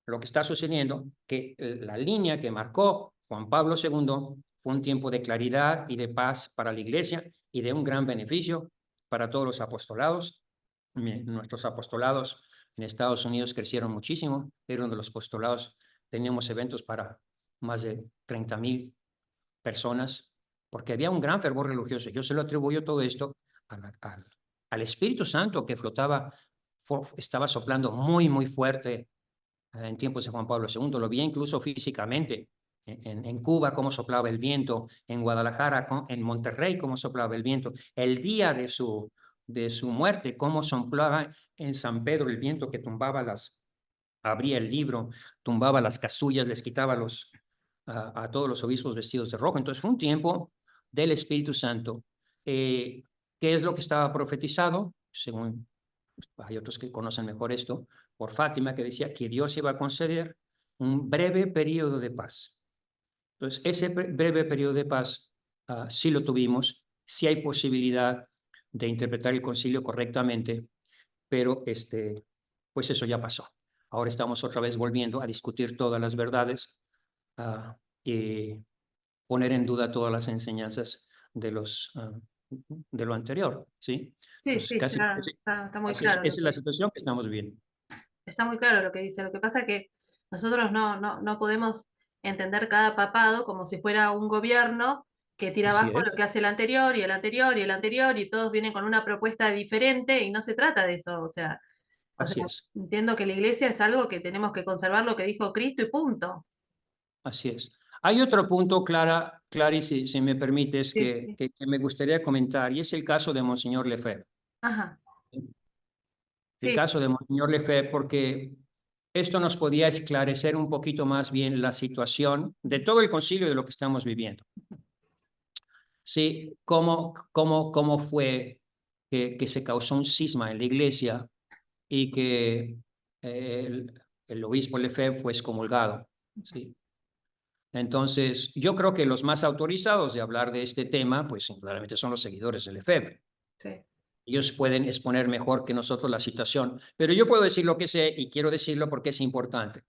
lo que está sucediendo, que la línea que marcó Juan Pablo II fue un tiempo de claridad y de paz para la Iglesia y de un gran beneficio para todos los apostolados. Nuestros apostolados en Estados Unidos crecieron muchísimo, era uno de los apostolados, teníamos eventos para más de 30,000 personas, porque había un gran fervor religioso. Yo se lo atribuyo todo esto al Espíritu Santo que estaba soplando muy, muy fuerte en tiempos de Juan Pablo II. Lo vi incluso físicamente en Cuba, cómo soplaba el viento, en Guadalajara, en Monterrey, cómo soplaba el viento. El día de su muerte, cómo soplaba en San Pedro el viento que abría el libro, tumbaba las casullas, les quitaba a todos los obispos vestidos de rojo. Entonces fue un tiempo del Espíritu Santo. ¿Qué es lo que estaba profetizado? Según hay otros que conocen mejor esto, por Fátima, que decía que Dios iba a conceder un breve periodo de paz. Entonces, ese breve periodo de paz sí lo tuvimos, sí hay posibilidad de interpretar el concilio correctamente, pero pues eso ya pasó. Ahora estamos otra vez volviendo a discutir todas las verdades y poner en duda todas las enseñanzas de lo anterior, ¿sí? Sí, Entonces, sí, está muy claro esa lo es la situación que estamos viviendo. está muy claro lo que dice. Lo que pasa es que nosotros no podemos entender cada papado como si fuera un gobierno que tira Así abajo lo es, que hace el anterior y el anterior y el anterior y todos vienen con una propuesta diferente y no se trata de eso. así es, Entiendo que la iglesia es algo que tenemos que conservar lo que dijo Cristo y punto. así es. Hay otro punto, Clary, si me permites, Sí, que, sí. que, que me gustaría comentar, y es el caso de Monseñor Lefebvre. Ajá, El sí, caso de Monseñor Lefebvre, porque esto nos podía esclarecer un poquito más bien la situación de todo el concilio de lo que estamos viviendo. Sí, cómo fue que se causó un cisma en la iglesia y que el obispo Lefebvre fue excomulgado. Sí. Entonces, yo creo que los más autorizados de hablar de este tema, pues indudablemente son los seguidores de Lefebvre. sí. Ellos pueden exponer mejor que nosotros la situación, pero yo puedo decir lo que sé y quiero decirlo porque es importante.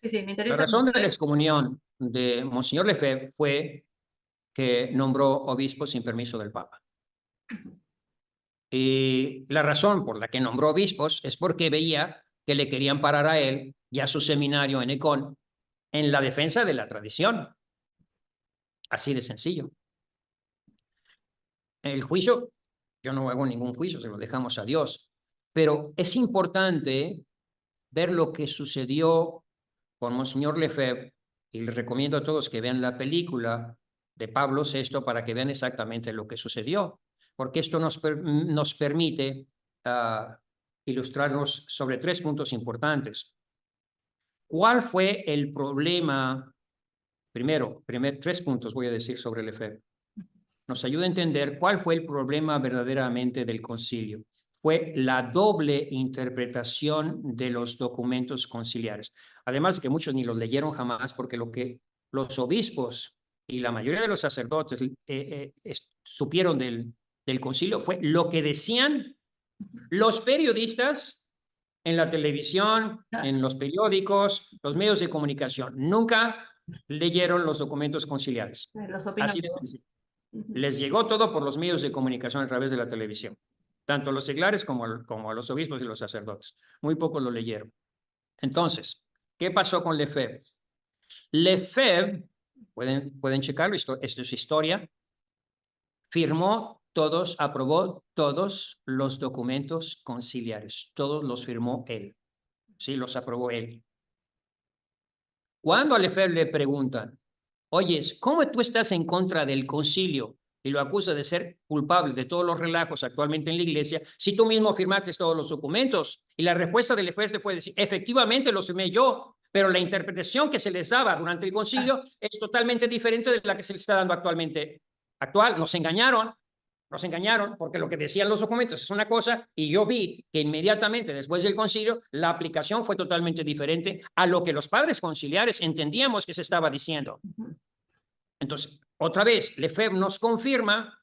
Sí, sí, me La interesa razón mucho. de la excomunión de Monseñor Lefebvre fue que nombró obispos sin permiso del Papa. Y la razón por la que nombró obispos es porque veía que le querían parar a él y a su seminario en Ecón en la defensa de la tradición. Así de sencillo. El juicio, yo no hago ningún juicio, se lo dejamos a Dios. Pero es importante ver lo que sucedió con Monseñor Lefebvre y les recomiendo a todos que vean la película de Pablo VI para que vean exactamente lo que sucedió, porque esto nos permite ilustrarnos sobre 3 puntos importantes. ¿Cuál fue el problema? Primero, 3 puntos voy a decir sobre Lefebvre. Nos ayuda a entender cuál fue el problema verdaderamente del concilio. Fue la doble interpretación de los documentos conciliares. Además que muchos ni los leyeron jamás porque lo que los obispos y la mayoría de los sacerdotes supieron del concilio fue lo que decían los periodistas en la televisión, Ah, en los periódicos, los medios de comunicación. Nunca leyeron los documentos conciliares. los Así opino de yo. sencillo. Ujú. Les llegó todo por los medios de comunicación a través de la televisión, tanto los seglares como a los obispos y los sacerdotes. Muy pocos lo leyeron. Entonces, ¿qué pasó con Lefebvre? Lefebvre, pueden checarlo, esto es historia, firmó aprobó todos los documentos conciliares, todos los firmó él, sí, los aprobó él. Cuando a Lefebvre le preguntan, oyes, ¿cómo tú estás en contra del concilio y lo acusa de ser culpable de todos los relajos actualmente en la iglesia, si tú mismo firmaste todos los documentos? Y la respuesta de Lefebvre fue decir, efectivamente los firmé yo, pero la interpretación que se les daba durante el concilio es totalmente diferente de la que se les está dando actualmente. Nos engañaron porque lo que decían los documentos es una cosa y yo vi que inmediatamente después del concilio la aplicación fue totalmente diferente a lo que los padres conciliares entendíamos que se estaba diciendo. Entonces, otra vez, Lefebvre nos confirma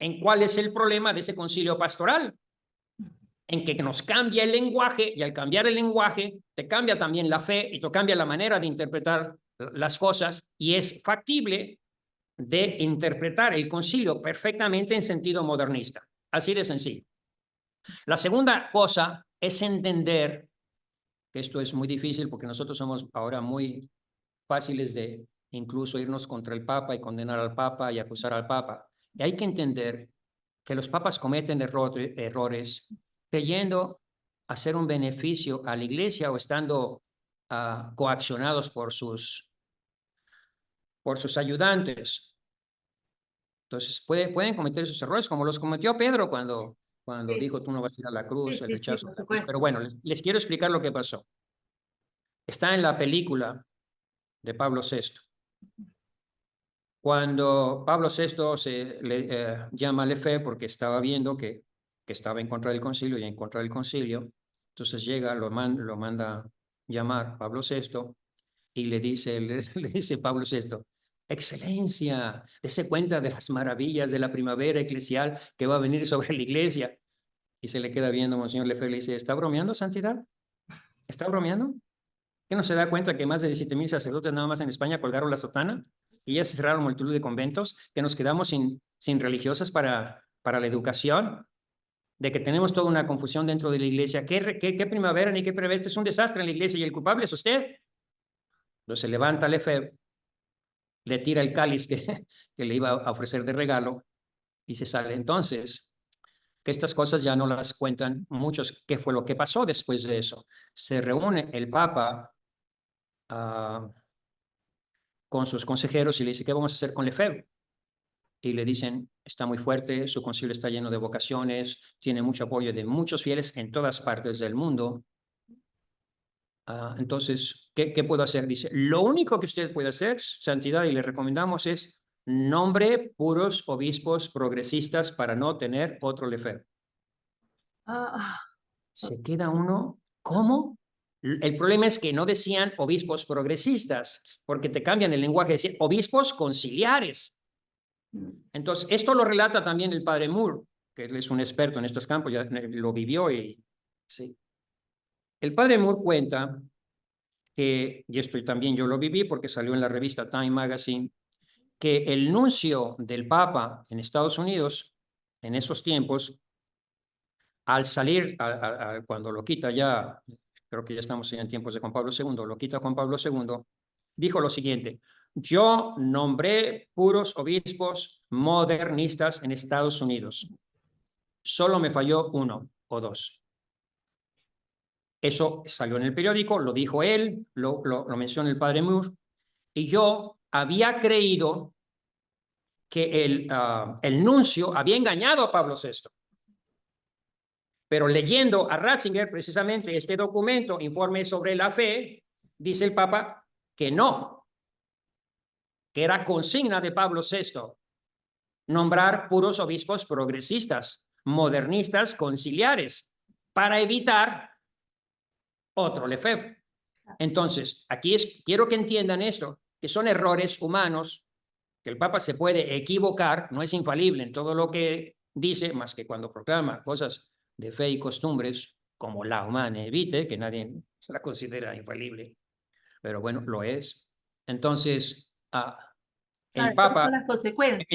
en cuál es el problema de ese concilio pastoral, en que nos cambia el lenguaje y al cambiar el lenguaje te cambia también la fe y te cambia la manera de interpretar las cosas y es factible de interpretar el concilio perfectamente en sentido modernista. Así de sencillo. La segunda cosa es entender que esto es muy difícil porque nosotros somos ahora muy fáciles de incluso irnos contra el Papa y condenar al Papa y acusar al Papa. Y hay que entender que los papas cometen errores creyendo hacer un beneficio a la iglesia o estando coaccionados por sus ayudantes. Entonces, pueden cometer esos errores, como los cometió Pedro cuando Sí, dijo, tú no vas a ir a la cruz, sí, el sí, sí, rechazo por de la cruz. Pero supuesto. bueno, les quiero explicar lo que pasó. Está en la película de Pablo VI. Cuando Pablo VI llama a Lefebvre porque estaba viendo que estaba en contra del concilio y en contra del concilio, entonces llega, lo manda llamar Pablo VI y le dice, le dice Pablo VI, Excelencia, dése cuenta de las maravillas de la primavera eclesial que va a venir sobre la iglesia. Y se le queda viendo, Monseñor Lefebvre, y le dice, ¿está bromeando, Santidad? ¿Está bromeando? ¿Que no se da cuenta que más de 17,000 sacerdotes nada más en España colgaron la sotana? Y ya se cerraron multitud de conventos, que nos quedamos sin religiosas para la educación, de que tenemos toda una confusión dentro de la iglesia. ¿Qué primavera ni qué primavera? Este es un desastre en la iglesia y el culpable es usted. Entonces se levanta Lefebvre, le tira el cáliz que le iba a ofrecer de regalo y se sale. Entonces, que estas cosas ya no las cuentan muchos. ¿Qué fue lo que pasó después de eso? Se reúne el Papa con sus consejeros y le dice, ¿qué vamos a hacer con Lefebvre? Y le dicen, está muy fuerte, su concilio está lleno de vocaciones, tiene mucho apoyo de muchos fieles en todas partes del mundo. Entonces, ¿qué puedo hacer? Dice, lo único que usted puede hacer, Santidad, y le recomendamos es nombre puros obispos progresistas para no tener otro Lefebvre. Ah, Se queda uno, ¿cómo? El problema es que no decían obispos progresistas, porque te cambian el lenguaje, decían obispos conciliares. Entonces, esto lo relata también el padre Moore, que él es un experto en estos campos, ya lo vivió y sí. El padre Moore cuenta que, y esto también yo lo viví porque salió en la revista Time Magazine, que el nuncio del Papa en Estados Unidos, en esos tiempos, al salir, cuando lo quita ya, creo que ya estamos en tiempos de Juan Pablo II, lo quita Juan Pablo II, dijo lo siguiente, yo nombré puros obispos modernistas en Estados Unidos. Solo me falló uno o dos. Eso salió en el periódico, lo dijo él, lo menciona el padre Moore, y yo había creído que el nuncio había engañado a Pablo VI. Pero leyendo a Ratzinger, precisamente este documento, Informe sobre la Fe, dice el Papa que no, que era consigna de Pablo VI nombrar puros obispos progresistas, modernistas, conciliares, para evitar otro Lefebvre. Entonces, quiero que entiendan esto, que son errores humanos, que el Papa se puede equivocar, no es infalible en todo lo que dice, más que cuando proclama cosas de fe y costumbres, como la humana evite, que nadie la considera infalible, pero bueno, lo es. Entonces, el ¿cuáles Papa, son las consecuencias?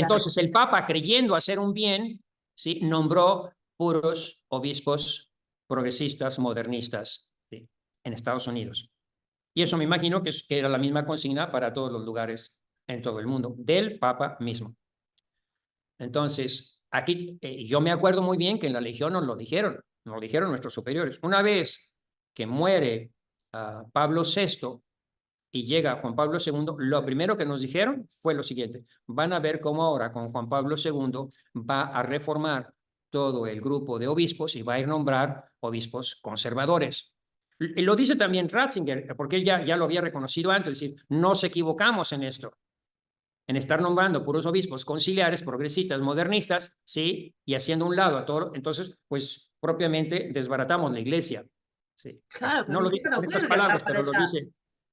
creyendo hacer un bien, ¿sí? Nombró puros obispos progresistas, modernistas, ¿sí? En Estados Unidos. Y eso me imagino que era la misma consigna para todos los lugares en todo el mundo, del Papa mismo. Entonces, aquí, yo me acuerdo muy bien que en la Legión nos lo dijeron nuestros superiores. Una vez que muere Pablo VI y llega Juan Pablo II, lo primero que nos dijeron fue lo siguiente: van a ver cómo ahora con Juan Pablo II va a reformar todo el grupo de obispos y va a ir a nombrar obispos conservadores. Y lo dice también Ratzinger, porque él ya lo había reconocido antes, es decir, nos equivocamos en esto, en estar nombrando puros obispos conciliares, progresistas, modernistas, ¿sí? Y haciendo un lado a todo. Entonces, pues propiamente desbaratamos la iglesia. ¿Sí? Claro, pero No la lo iglesia dice no con puede estas ir de acá palabras, para pero lo allá. dice.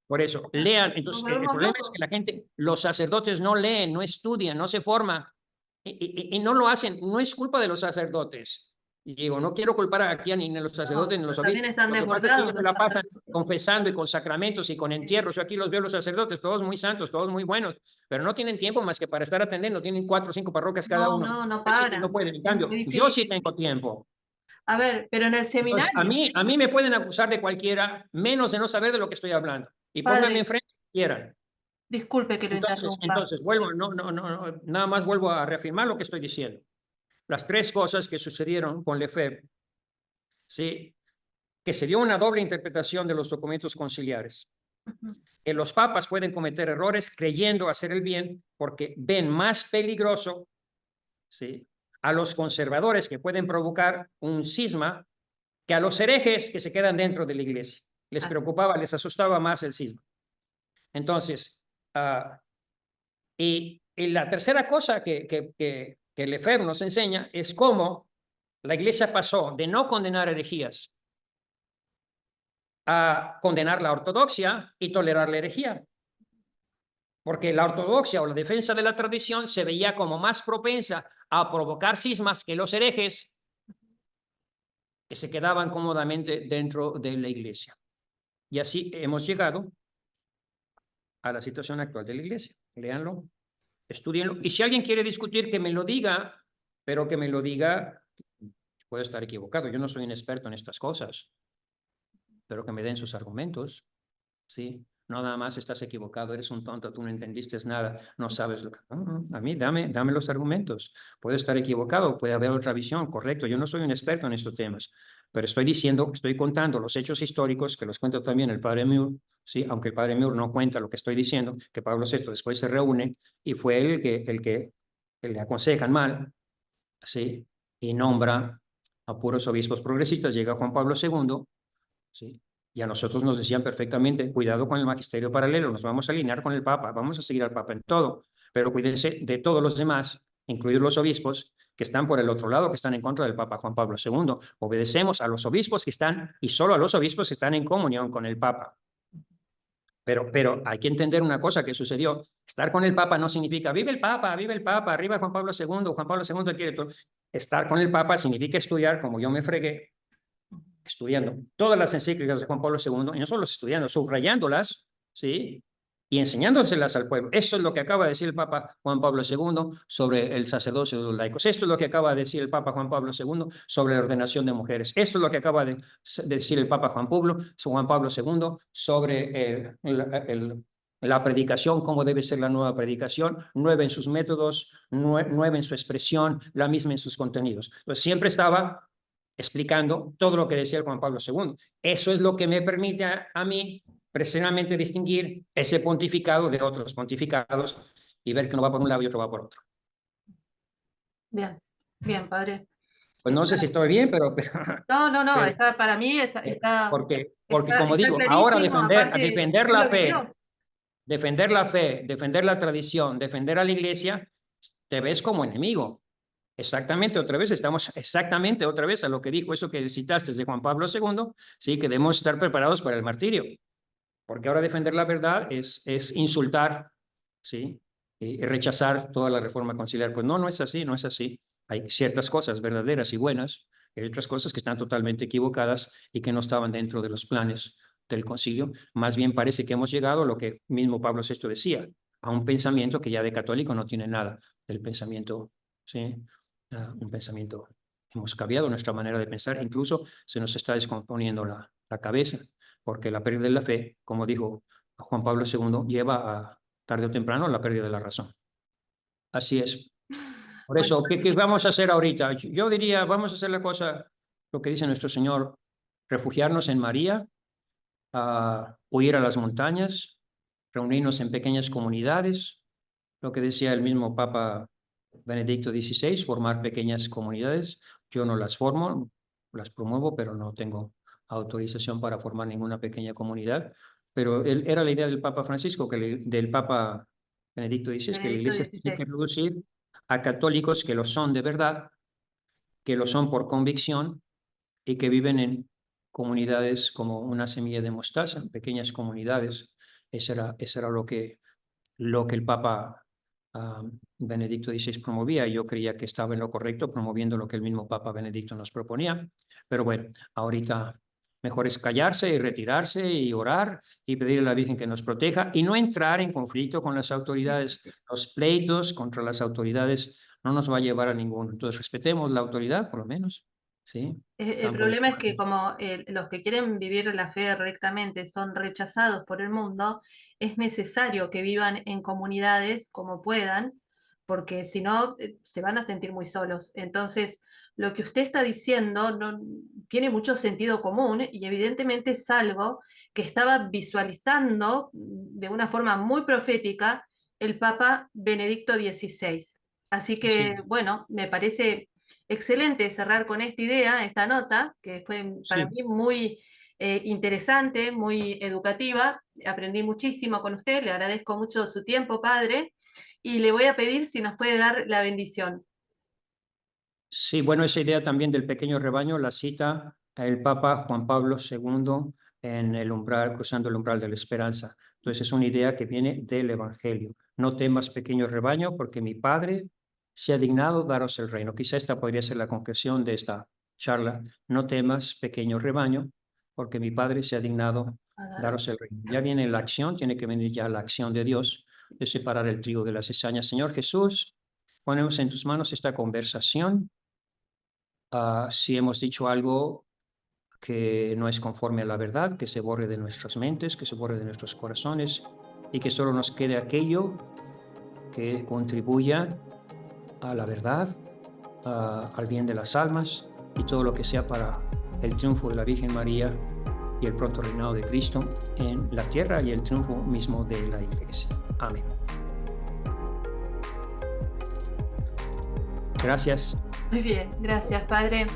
Por eso, lean. Nos Entonces, el volvemos problema es locos. que la gente, los sacerdotes no leen, no estudian, no se forman y no lo hacen. No es culpa de los sacerdotes. Y digo, no quiero culpar aquí ni a los No, sacerdotes ni a los pero también obispos. están Lo que pasa es que desbordados ellos se los la pasan sacerdotes. confesando y con sacramentos y con entierros. Yo aquí los veo los sacerdotes, todos muy santos, todos muy buenos, pero no tienen tiempo más que para estar atendiendo. Tienen 4 o 5 parroquias cada No, uno. no, no Es decir, no paran. pueden. En Es muy cambio, yo sí difícil. tengo tiempo. A ver, pero en el Entonces, seminario, a mí me pueden acusar de cualquiera, menos de no saber de lo que estoy hablando. Y pónganme padre, enfrente si quieran. disculpe que lo interrumpa. Vuelvo, nada más vuelvo a reafirmar lo que estoy diciendo. Las 3 cosas que sucedieron con Lefebvre, ¿sí? Que se dio una doble interpretación de los documentos conciliares. Que los papas pueden cometer errores creyendo hacer el bien porque ven más peligroso, ¿sí?, a los conservadores que pueden provocar un cisma que a los herejes que se quedan dentro de la iglesia. Les Ah, preocupaba, les asustaba más el cisma. Entonces, y la tercera cosa que Lefebvre nos enseña es cómo la iglesia pasó de no condenar herejías a condenar la ortodoxia y tolerar la herejía. Porque la ortodoxia o la defensa de la tradición se veía como más propensa a provocar cismas que los herejes que se quedaban cómodamente dentro de la iglesia. Y así hemos llegado a la situación actual de la iglesia. Léanlo, estudienlo. Y si alguien quiere discutir, que me lo diga, pero que me lo diga, puedo estar equivocado. Yo no soy un experto en estas cosas, pero que me den sus argumentos. ¿Sí? No, nada más estás equivocado, eres un tonto, tú no entendiste nada, no sabes lo que... a mí dame los argumentos. Puede estar equivocado, puede haber otra visión, correcto. Yo no soy un experto en estos temas, pero estoy contando los hechos históricos, que los cuenta también el padre Muir, ¿sí? Aunque el padre Muir no cuenta lo que estoy diciendo, que Pablo VI después se reúne y fue él el que le aconsejan mal, ¿sí? Y nombra a puros obispos progresistas, llega Juan Pablo II, ¿sí? Y a nosotros nos decían perfectamente, cuidado con el magisterio paralelo, nos vamos a alinear con el Papa, vamos a seguir al Papa en todo, pero cuídense de todos los demás, incluidos los obispos, que están por el otro lado, que están en contra del Papa Juan Pablo II. Obedecemos a los obispos que están, y solo a los obispos que están en comunión con el Papa. Pero hay que entender una cosa que sucedió. Estar con el Papa no significa, vive el Papa, arriba Juan Pablo II, Juan Pablo II quiere todo. Estar con el Papa significa estudiar, como yo me fregué, estudiando todas las encíclicas de Juan Pablo II, y no solo estudiando, subrayándolas, ¿sí? Y enseñándoselas al pueblo. Esto es lo que acaba de decir el Papa Juan Pablo II sobre el sacerdocio de los laicos. Esto es lo que acaba de decir el Papa Juan Pablo II sobre la ordenación de mujeres. Esto es lo que acaba de decir el Papa Juan Pablo II sobre la predicación, cómo debe ser la nueva predicación, nueva en sus métodos, nueva en su expresión, la misma en sus contenidos. Entonces, siempre estaba explicando todo lo que decía Juan Pablo II. Eso es lo que me permite a mí precisamente distinguir ese pontificado de otros pontificados y ver que uno va por un lado y otro va por otro. bien, bien, padre. Pues no sé si estoy bien, No, no, no, pero está, para mí porque como está digo, ahora clarísimo. Aparte, defender usted la lo fe, vivió. defender la tradición, defender a la iglesia, te ves como enemigo. Exactamente, otra vez a lo que dijo eso que citaste de Juan Pablo II, sí, que debemos estar preparados para el martirio, porque ahora defender la verdad es insultar, sí, y rechazar toda la reforma conciliar. Pues no, no es así, no es así. Hay ciertas cosas verdaderas y buenas, y hay otras cosas que están totalmente equivocadas y que no estaban dentro de los planes del concilio. Más bien parece que hemos llegado a lo que mismo Pablo VI decía, a un pensamiento que ya de católico no tiene nada del pensamiento, sí, un pensamiento. Hemos cambiado nuestra manera de pensar, incluso se nos está descomponiendo la cabeza, porque la pérdida de la fe, como dijo Juan Pablo II, lleva a, tarde o temprano, a la pérdida de la razón. Así es. Por eso, ¿qué vamos a hacer ahorita? Yo diría, vamos a hacer la cosa, lo que dice nuestro Señor, refugiarnos en María, huir a las montañas, reunirnos en pequeñas comunidades, lo que decía el mismo Papa Benedicto XVI, formar pequeñas comunidades. Yo no las formo, las promuevo, pero no tengo autorización para formar ninguna pequeña comunidad. Pero era la idea del Papa Francisco, del Papa Benedicto XVI, que la Benedicto Iglesia tiene que XVI. reducir a católicos que lo son de verdad, que lo son por convicción y que viven en comunidades como una semilla de mostaza, pequeñas comunidades. Eso era lo que el Papa Benedicto XVI promovía. Yo creía que estaba en lo correcto, promoviendo lo que el mismo Papa Benedicto nos proponía. Pero bueno, ahorita mejor es callarse y retirarse y orar y pedirle a la Virgen que nos proteja y no entrar en conflicto con las autoridades. Los pleitos contra las autoridades no nos va a llevar a ninguno. Entonces respetemos la autoridad, por lo menos. ¿Sí? El Campo de problema es que como los que quieren vivir la fe rectamente son rechazados por el mundo, es necesario que vivan en comunidades como puedan, porque si no se van a sentir muy solos. Entonces, lo que usted está diciendo no, tiene mucho sentido común y evidentemente es algo que estaba visualizando de una forma muy profética el Papa Benedicto XVI. Así que, Sí, bueno, me parece excelente cerrar con esta idea, esta nota, que fue para sí. mí muy interesante, muy educativa. Aprendí muchísimo con usted, le agradezco mucho su tiempo, padre, y le voy a pedir si nos puede dar la bendición. Sí, bueno, esa idea también del pequeño rebaño la cita el Papa Juan Pablo II en el umbral, cruzando el umbral de la esperanza. Entonces es una idea que viene del Evangelio. No temas, pequeño rebaño, porque mi Padre se ha dignado daros el reino. Quizá esta podría ser la conclusión de esta charla. No temas, pequeño rebaño, porque mi Padre se ha dignado A dar- daros el reino. Ya viene la acción, tiene que venir ya la acción de Dios de separar el trigo de la cizaña. Señor Jesús, ponemos en tus manos esta conversación. Si hemos dicho algo que no es conforme a la verdad, que se borre de nuestras mentes, que se borre de nuestros corazones y que solo nos quede aquello que contribuya a la verdad, al bien de las almas y todo lo que sea para el triunfo de la Virgen María y el pronto reinado de Cristo en la tierra y el triunfo mismo de la Iglesia. Amén. Gracias. Muy bien, gracias, padre.